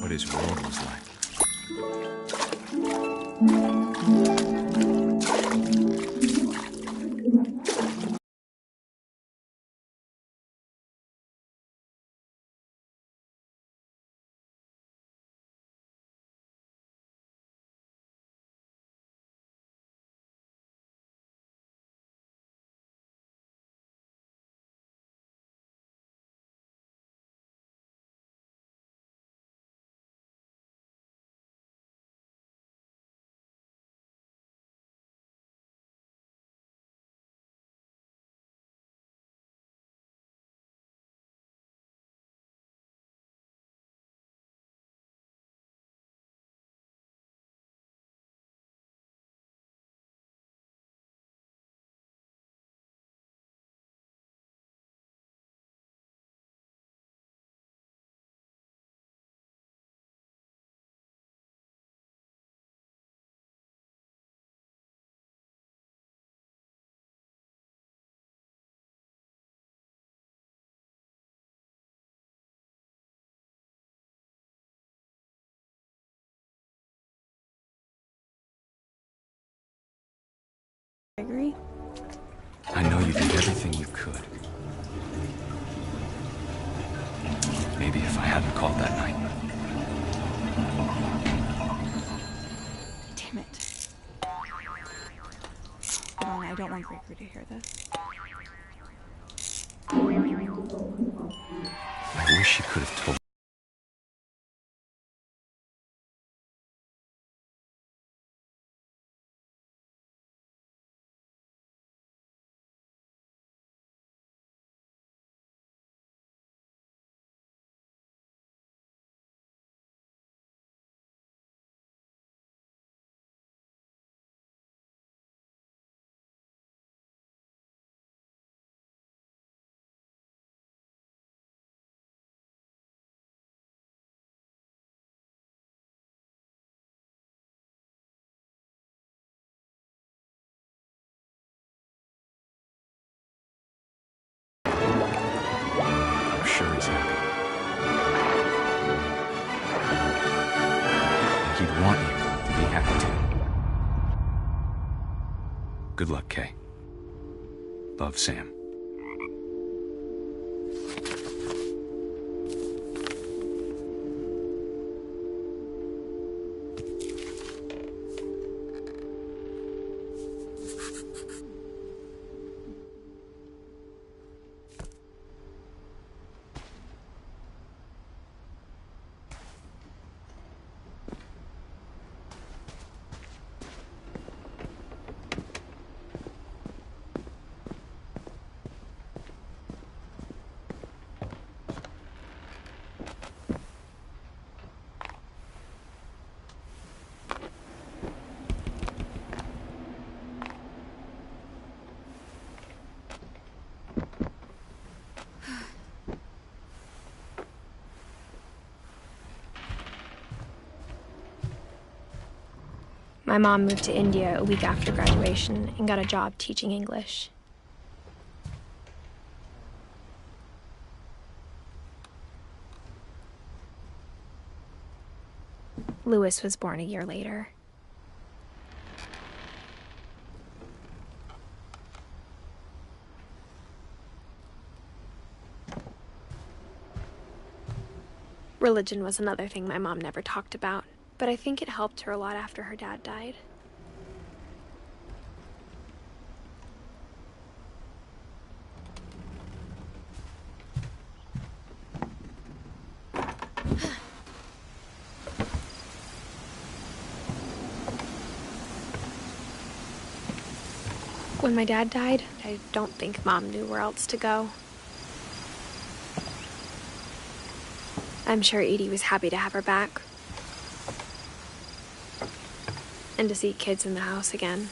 What his world was like. Gregory? I know you did everything you could. Maybe if I hadn't called that night. Damn it. I don't want Gregory to hear this. I wish you could have told. I'm sure he's happy. And he'd want you to be happy too. Good luck, Kay. Love, Sam. My mom moved to India a week after graduation and got a job teaching English. Louis was born a year later. Religion was another thing my mom never talked about, but I think it helped her a lot after her dad died. When my dad died, I don't think Mom knew where else to go. I'm sure Edie was happy to have her back. And to see kids in the house again.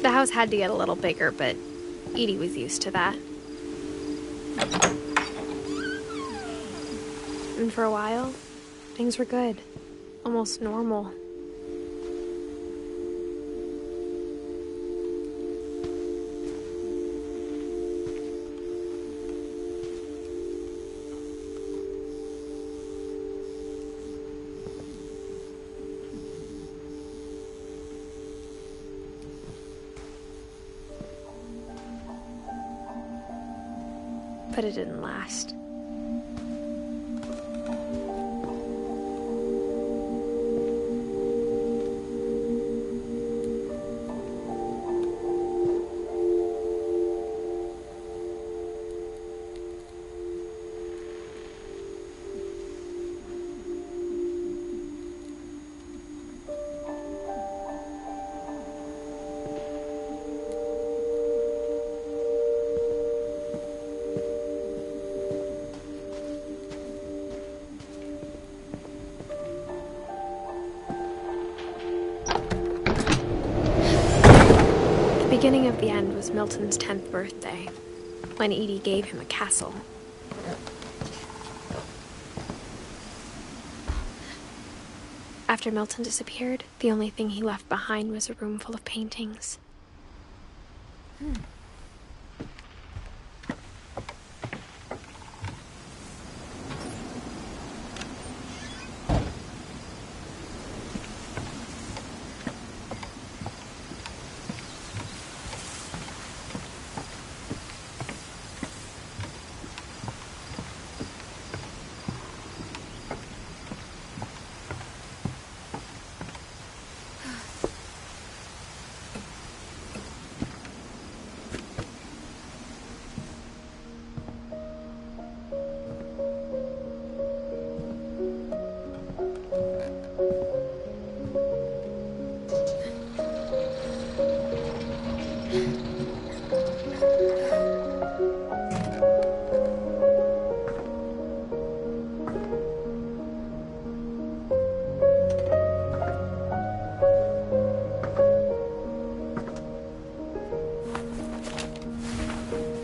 The house had to get a little bigger, but Edie was used to that. And for a while, things were good. Almost normal. But it didn't last. The beginning of the end was Milton's 10th birthday, when Edie gave him a castle. After Milton disappeared, the only thing he left behind was a room full of paintings.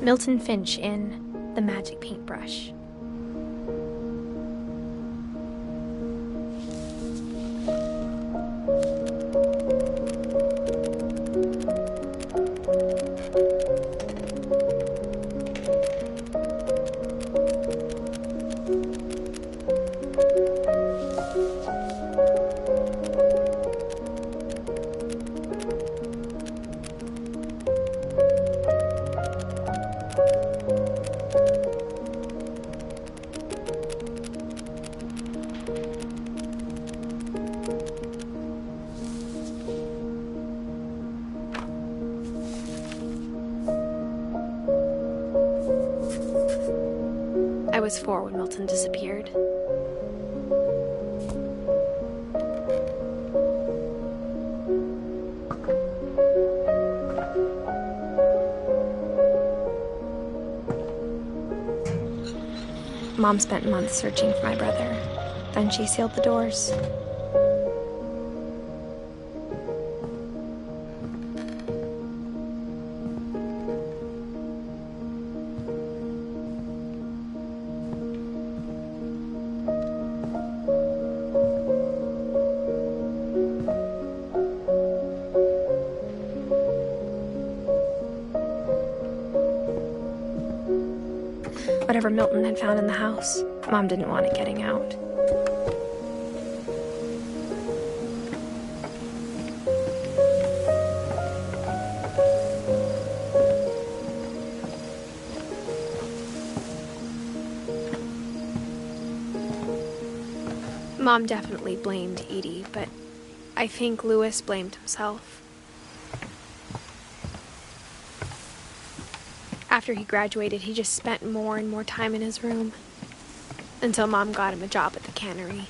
Milton Finch in The Magic Paintbrush. I was 4 when Milton disappeared. Mom spent months searching for my brother. Then she sealed the doors. Whatever Milton had found in the house, Mom didn't want it getting out. Mom definitely blamed Edie, but I think Louis blamed himself. After he graduated, he just spent more and more time in his room, until Mom got him a job at the cannery.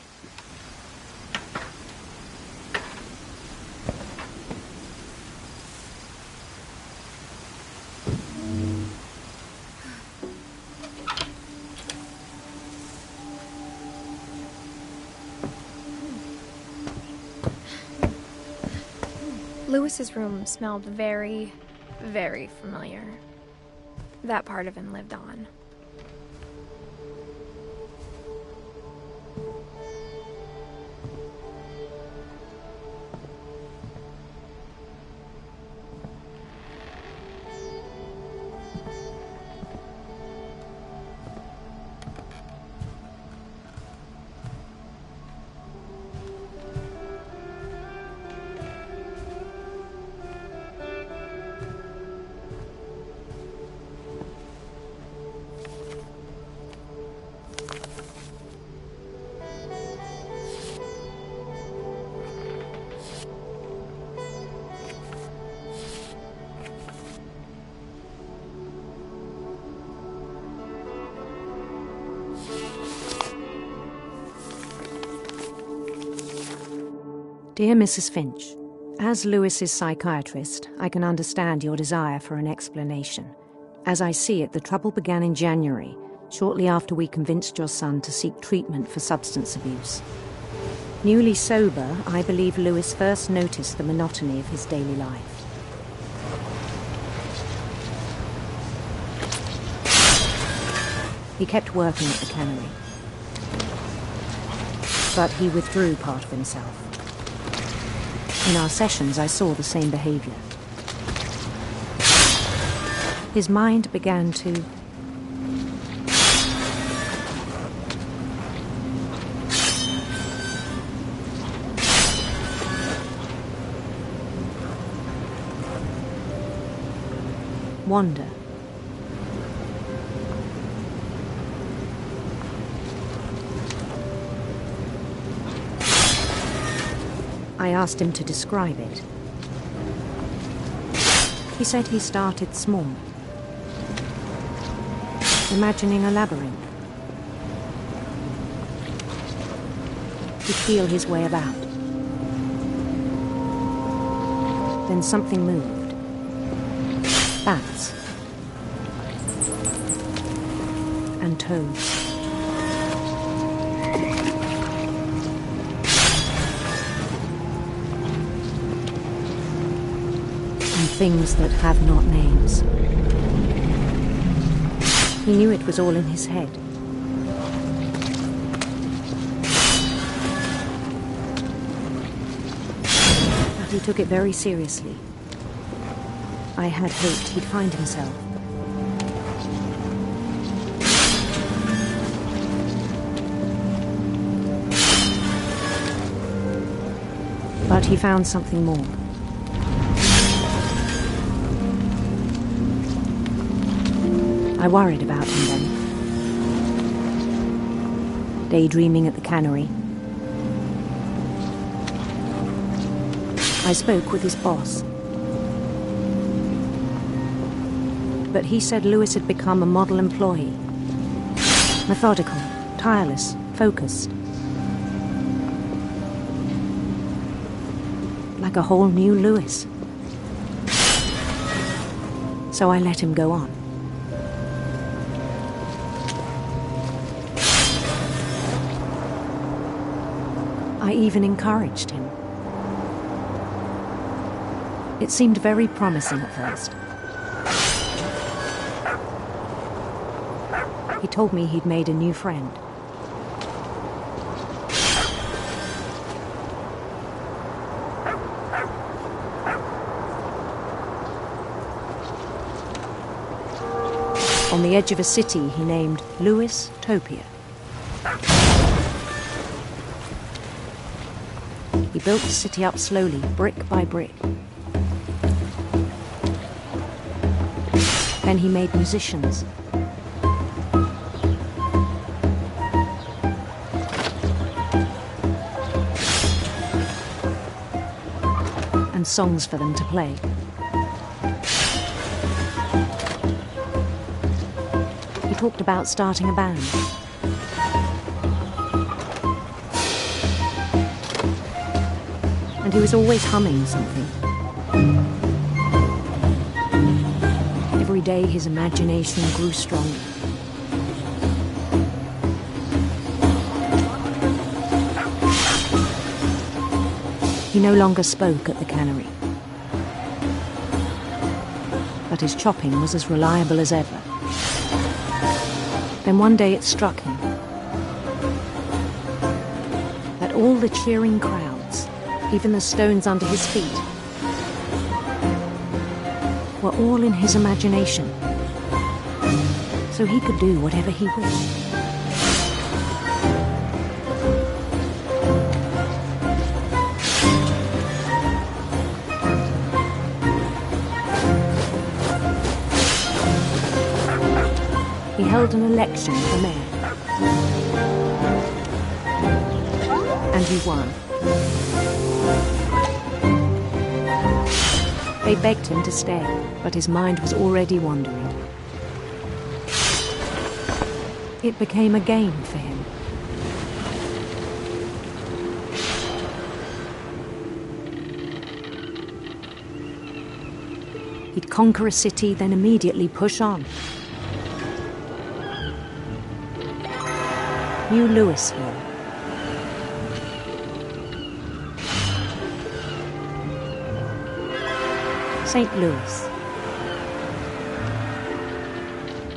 Louis's room smelled very, very familiar. That part of him lived on. Dear Mrs. Finch, as Louis's psychiatrist, I can understand your desire for an explanation. As I see it, the trouble began in January, shortly after we convinced your son to seek treatment for substance abuse. Newly sober, I believe Louis first noticed the monotony of his daily life. He kept working at the cannery, but he withdrew part of himself. In our sessions, I saw the same behavior. His mind began to wander. I asked him to describe it. He said he started small, imagining a labyrinth. He'd feel his way about. Then something moved. Bats. And toads. Things that have not names. He knew it was all in his head. But he took it very seriously. I had hoped he'd find himself. But he found something more. I worried about him then. Daydreaming at the cannery. I spoke with his boss. But he said Louis had become a model employee. Methodical, tireless, focused. Like a whole new Louis. So I let him go on. I even encouraged him. It seemed very promising at first. He told me he'd made a new friend. On the edge of a city he named Louis Topia. He built the city up slowly, brick by brick. Then he made musicians. And songs for them to play. He talked about starting a band. And he was always humming something. Every day his imagination grew stronger. He no longer spoke at the cannery. But his chopping was as reliable as ever. Then one day it struck him that all the cheering crowds, even the stones under his feet, were all in his imagination, so he could do whatever he wished. He held an election for mayor, and he won. They begged him to stay, but his mind was already wandering. It became a game for him. He'd conquer a city, then immediately push on. New Louisville. St. Louis.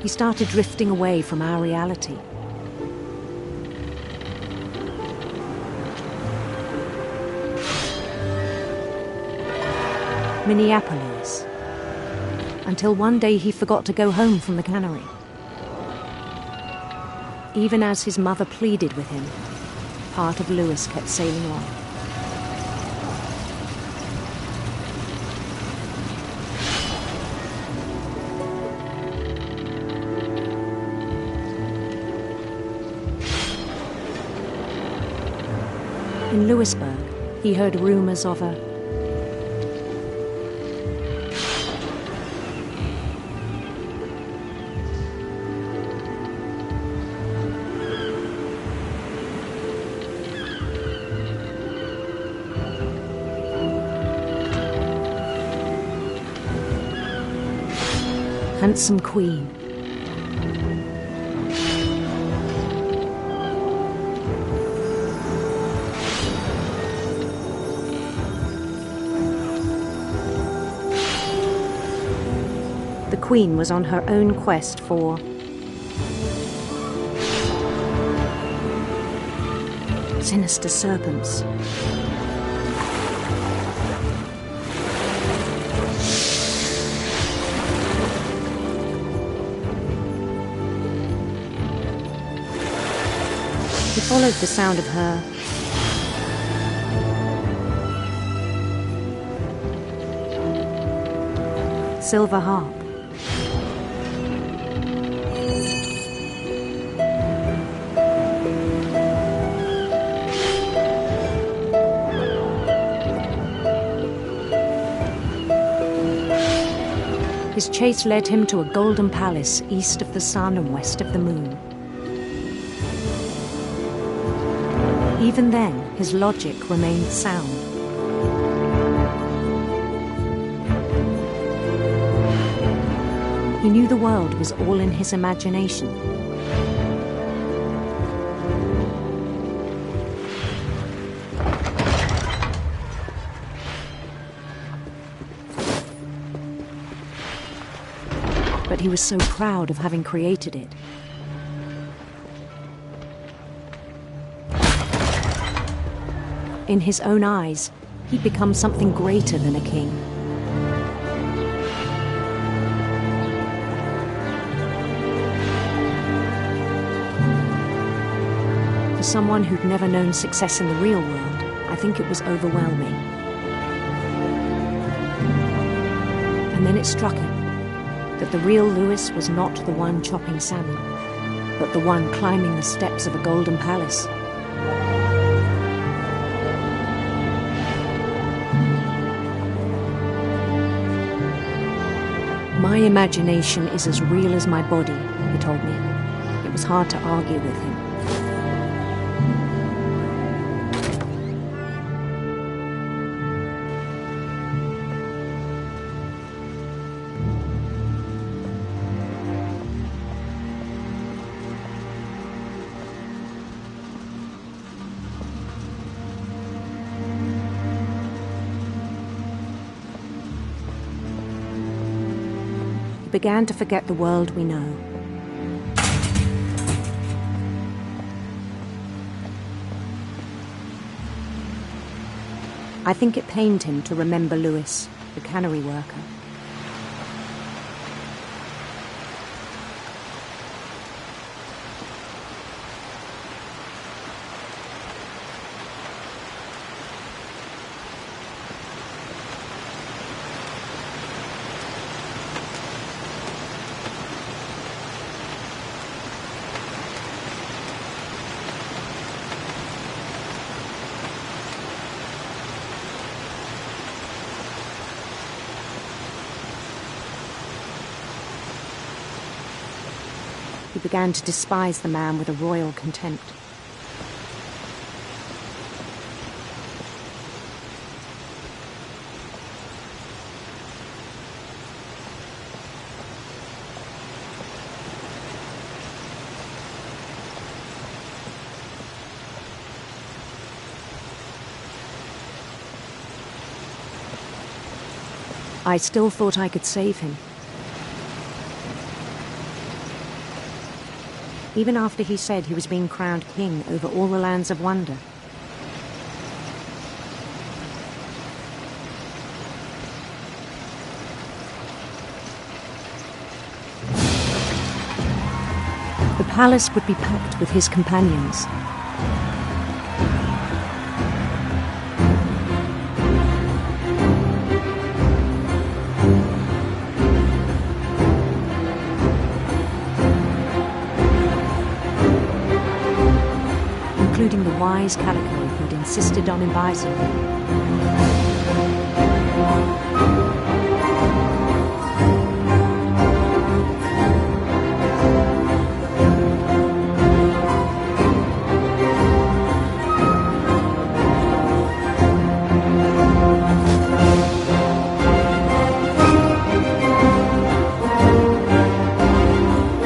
He started drifting away from our reality. Minneapolis. Until one day he forgot to go home from the cannery. Even as his mother pleaded with him, part of Louis kept sailing on. In Louisburg, he heard rumors of a handsome queen. The queen was on her own quest for sinister serpents. He followed the sound of her silver harp. His chase led him to a golden palace east of the sun and west of the moon. Even then, his logic remained sound. He knew the world was all in his imagination. But he was so proud of having created it. In his own eyes, he'd become something greater than a king. someone who'd never known success in the real world, I think it was overwhelming. And then it struck him that the real Lewis was not the one chopping salmon, but the one climbing the steps of a golden palace. My imagination is as real as my body, he told me. It was hard to argue with him. We began to forget the world we know. I think it pained him to remember Lewis, the cannery worker. He began to despise the man with a royal contempt. I still thought I could save him. Even after he said he was being crowned king over all the lands of wonder. The palace would be packed with his companions. Including the wise Calico who'd insisted on inviting him.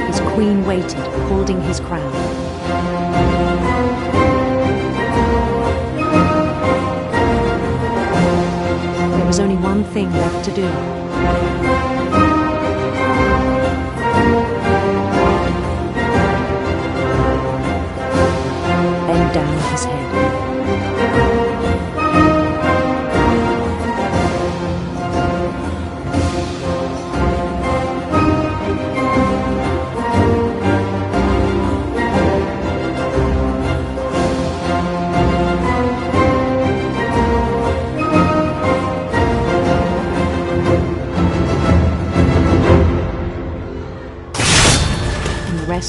His queen waited, holding his crown. There was only one thing left to do. Bend down his head.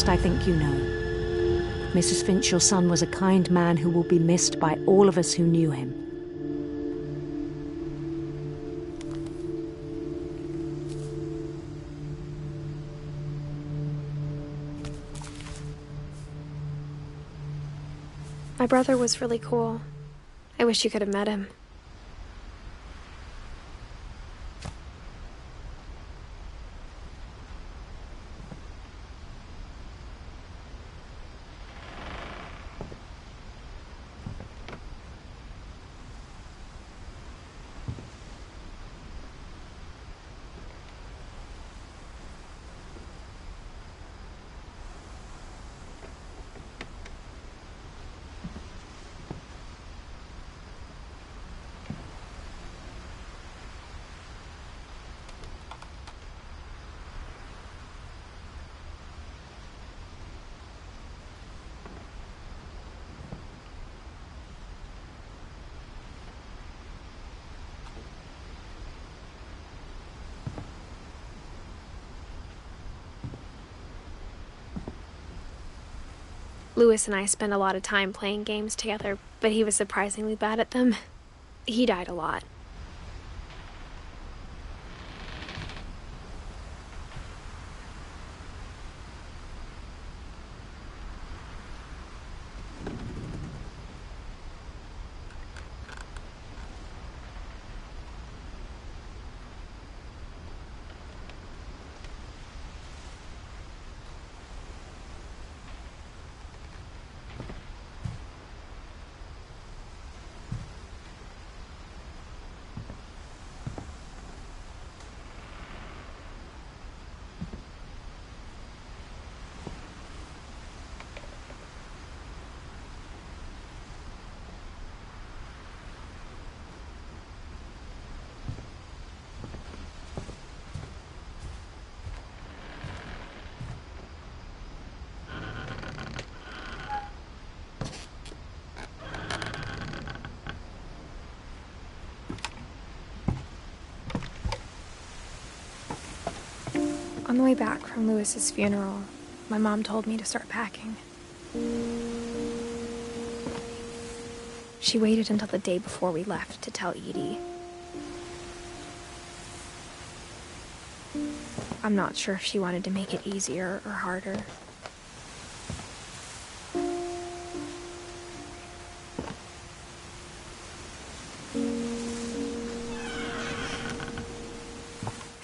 I think you know. Mrs. Finch, your son was a kind man who will be missed by all of us who knew him. My brother was really cool. I wish you could have met him. Louis and I spent a lot of time playing games together, but he was surprisingly bad at them. He died a lot. On the way back from Louis's funeral, my mom told me to start packing. She waited until the day before we left to tell Edie. I'm not sure if she wanted to make it easier or harder.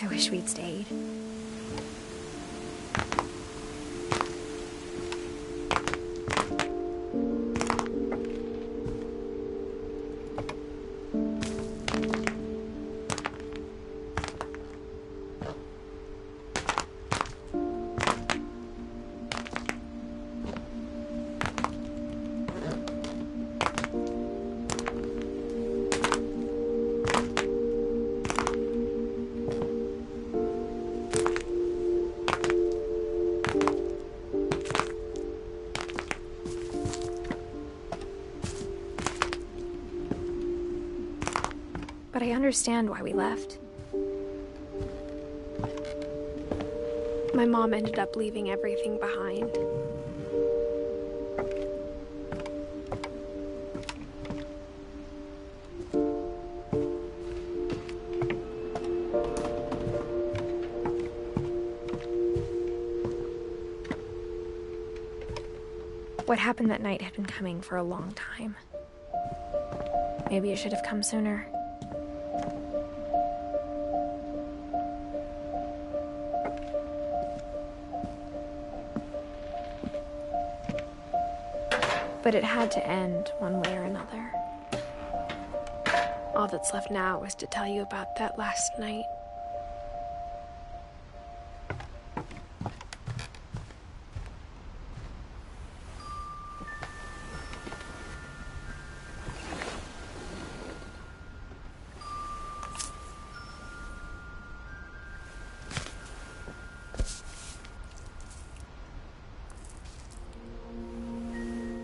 I wish we'd stayed. But I understand why we left. My mom ended up leaving everything behind. What happened that night had been coming for a long time. Maybe it should have come sooner. But it had to end one way or another. All that's left now is to tell you about that last night.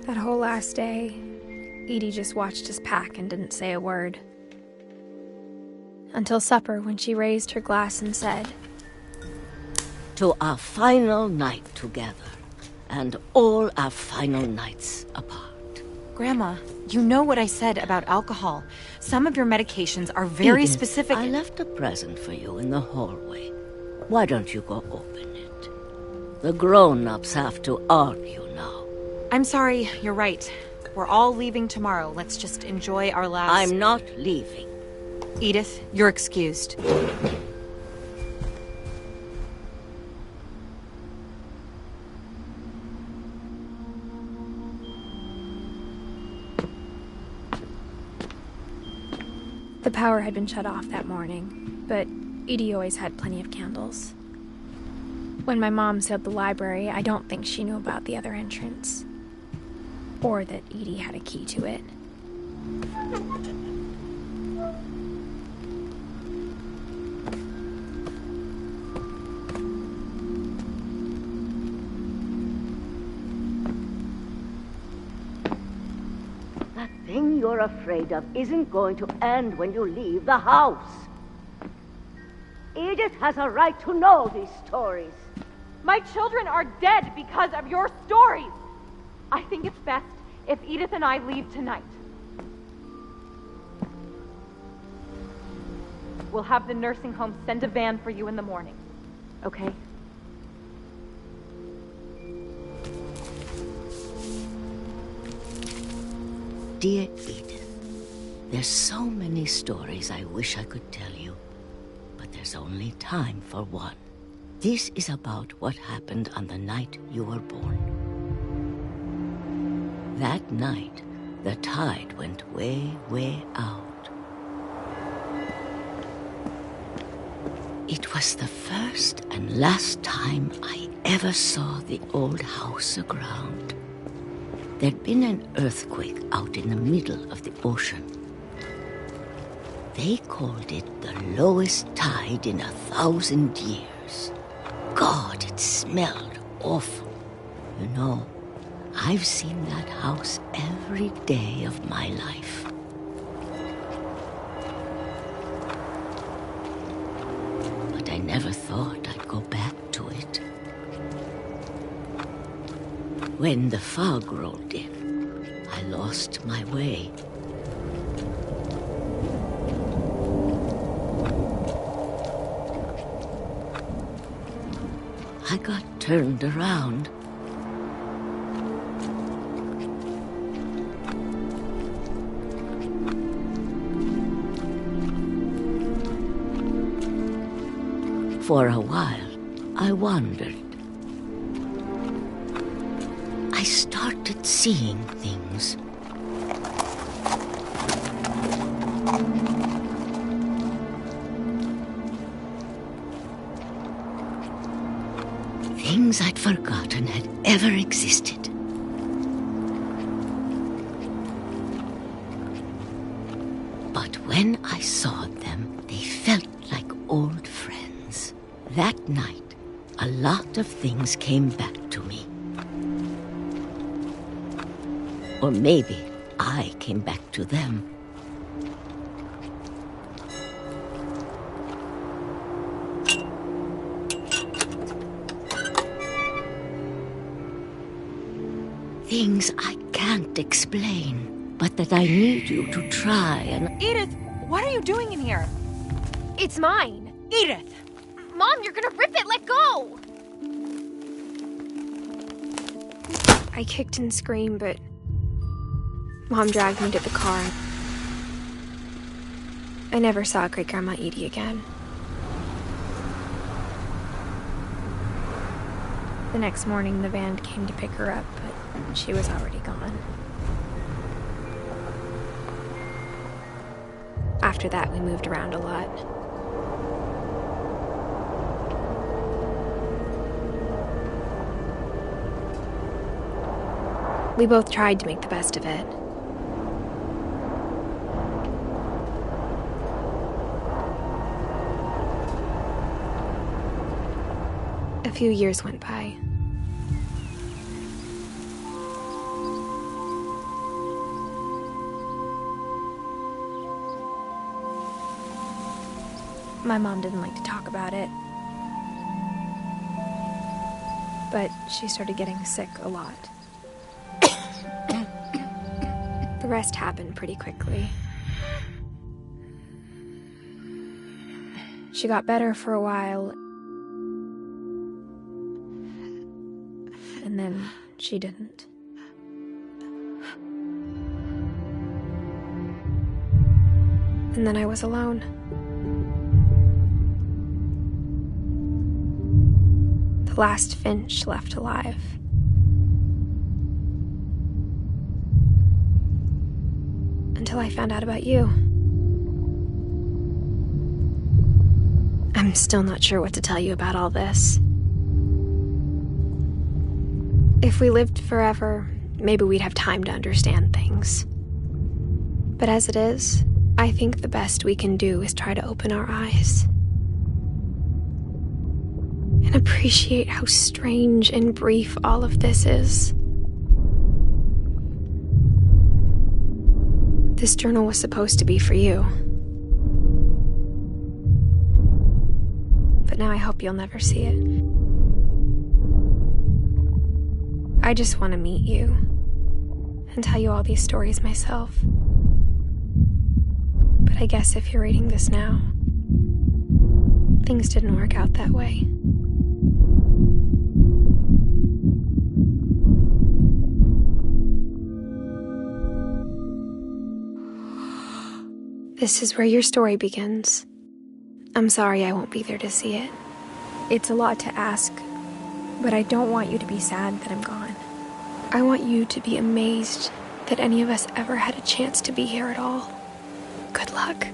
That whole last day, Edie just watched us pack and didn't say a word. Until supper, when she raised her glass and said, "To our final night together, and all our final nights apart." Grandma, you know what I said about alcohol. Some of your medications are very Edith, specific. I left a present for you in the hallway. Why don't you go open it? The grown-ups have to argue now. I'm sorry, you're right. We're all leaving tomorrow. Let's just enjoy our last... I'm not leaving. Edith, you're excused. The power had been shut off that morning, but Edie always had plenty of candles. When my mom sealed the library, I don't think she knew about the other entrance. Or that Edie had a key to it. That thing you're afraid of isn't going to end when you leave the house. Edith has a right to know these stories. My children are dead because of your stories. I think it's best if Edith and I leave tonight. We'll have the nursing home send a van for you in the morning, okay? Dear Edith, there's so many stories I wish I could tell you, but there's only time for one. This is about what happened on the night you were born. That night, the tide went way, way out. It was the first and last time I ever saw the old house aground. There'd been an earthquake out in the middle of the ocean. They called it the lowest tide in 1,000 years. God, it smelled awful. You know, I've seen that house every day of my life. But I never thought I'd go back to it. When the fog rolled in, I lost my way. I got turned around. For a while, I wandered. I started seeing things. Things I'd forgotten had ever existed. But when I saw them, they felt like old friends. That night, a lot of things came back to me. Or maybe I came back to them. Things I can't explain, but that I need you to try and... Edith, what are you doing in here? It's mine. Edith! Mom, you're gonna rip it! Let go! I kicked and screamed, but Mom dragged me to the car. I never saw Great-Grandma Edie again. The next morning, the van came to pick her up, but she was already gone. After that, we moved around a lot. We both tried to make the best of it. A few years went by. My mom didn't like to talk about it, but she started getting sick a lot. The rest happened pretty quickly. She got better for a while, and then she didn't. And then I was alone. The last Finch left alive. Until I found out about you. I'm still not sure what to tell you about all this. If we lived forever, maybe we'd have time to understand things. But as it is, I think the best we can do is try to open our eyes. And appreciate how strange and brief all of this is. This journal was supposed to be for you. But now I hope you'll never see it. I just want to meet you. and tell you all these stories myself. But I guess if you're reading this now, things didn't work out that way. This is where your story begins. I'm sorry I won't be there to see it. It's a lot to ask, but I don't want you to be sad that I'm gone. I want you to be amazed that any of us ever had a chance to be here at all. Good luck.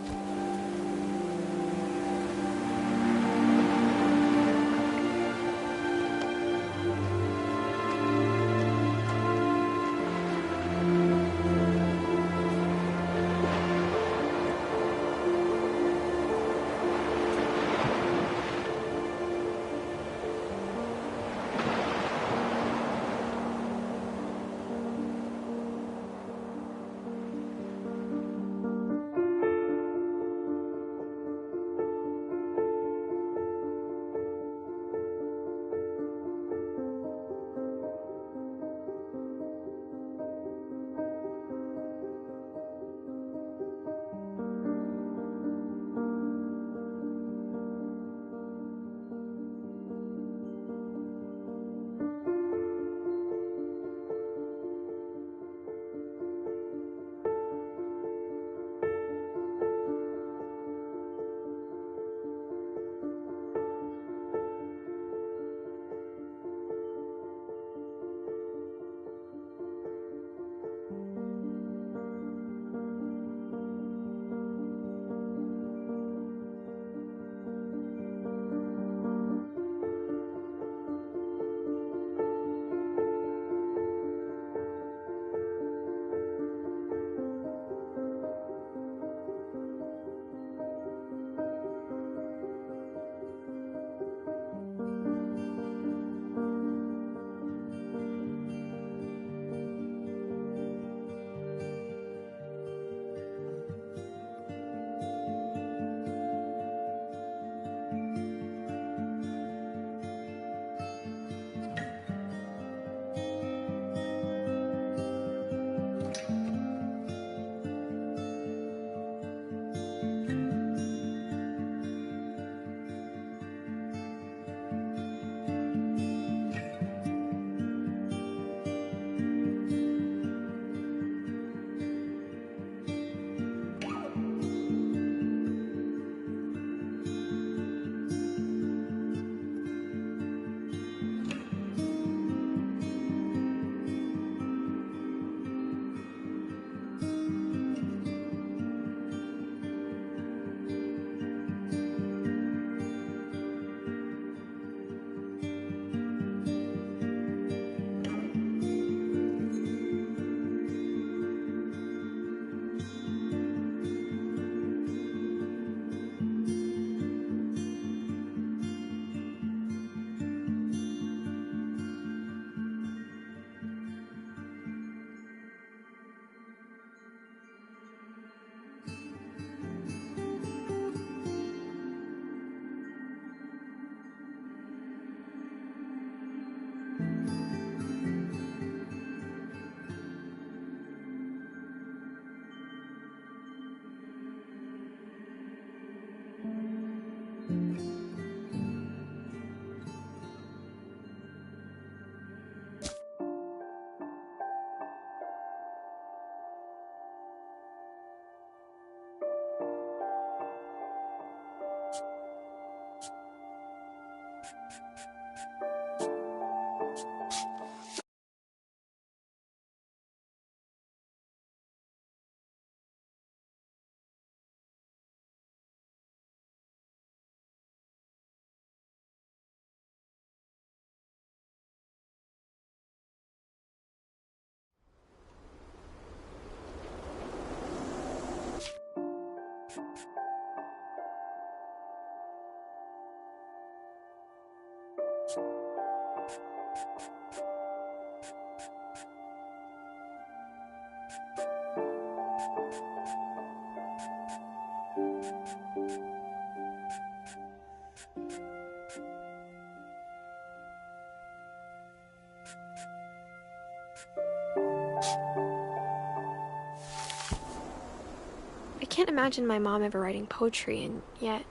can't imagine my mom ever writing poetry, and yet...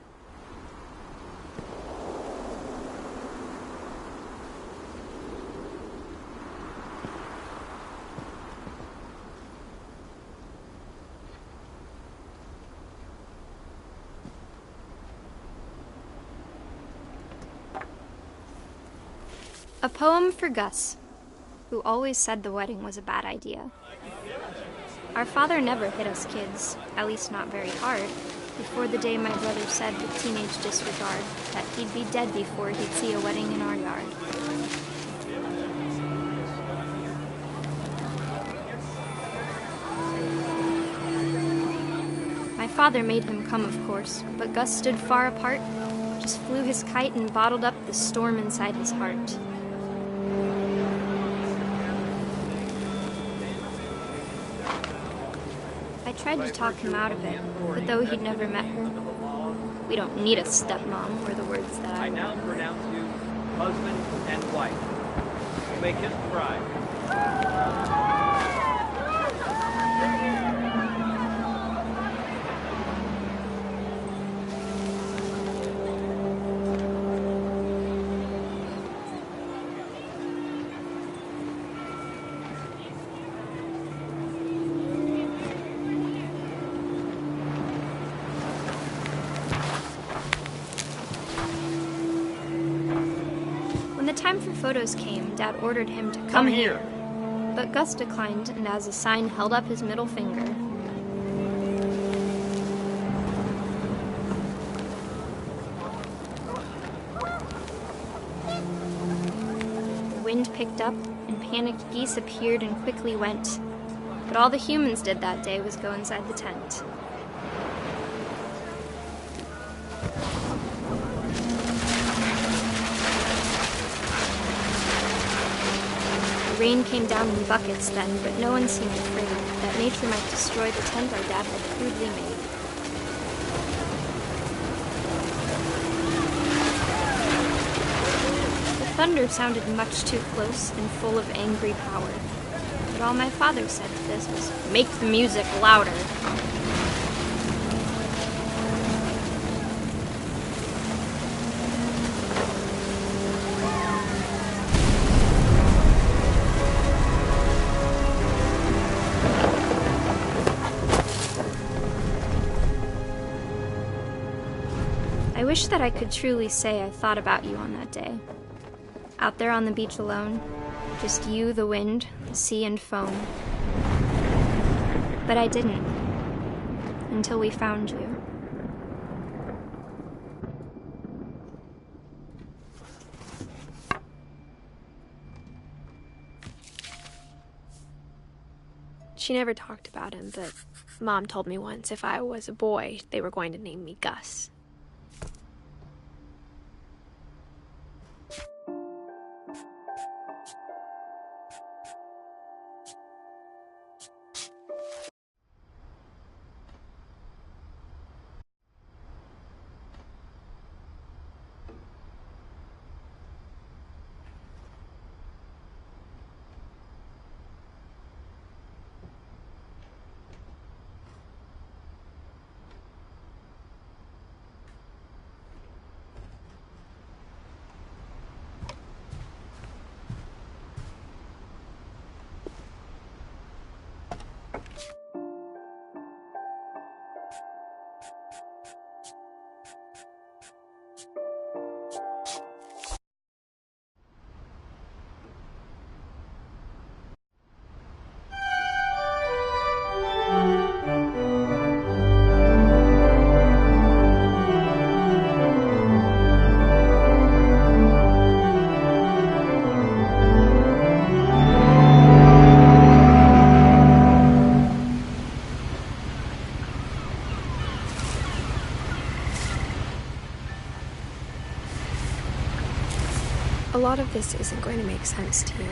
A poem for Gus, who always said the wedding was a bad idea. Our father never hit us kids, at least not very hard, before the day my brother said with teenage disregard that he'd be dead before he'd see a wedding in our yard. My father made him come, of course, but Gus stood far apart, just flew his kite and bottled up the storm inside his heart. I tried to talk him out of it, but though he'd never met her, "We don't need a stepmom," were the words that I now pronounce you husband and wife. You may kiss the bride. When the time for photos came, Dad ordered him to come here. But Gus declined, and as a sign held up his middle finger. The wind picked up, and panicked geese appeared and quickly went. But all the humans did that day was go inside the tent. The rain came down in buckets then, but no one seemed afraid that nature might destroy the tent our dad had crudely made. The thunder sounded much too close and full of angry power. But all my father said to this was, "Make the music louder." I wish that I could truly say I thought about you on that day. Out there on the beach alone, just you, the wind, the sea, and foam. But I didn't, until we found you. She never talked about him, but Mom told me once if I was a boy, they were going to name me Gus. A lot of this isn't going to make sense to you.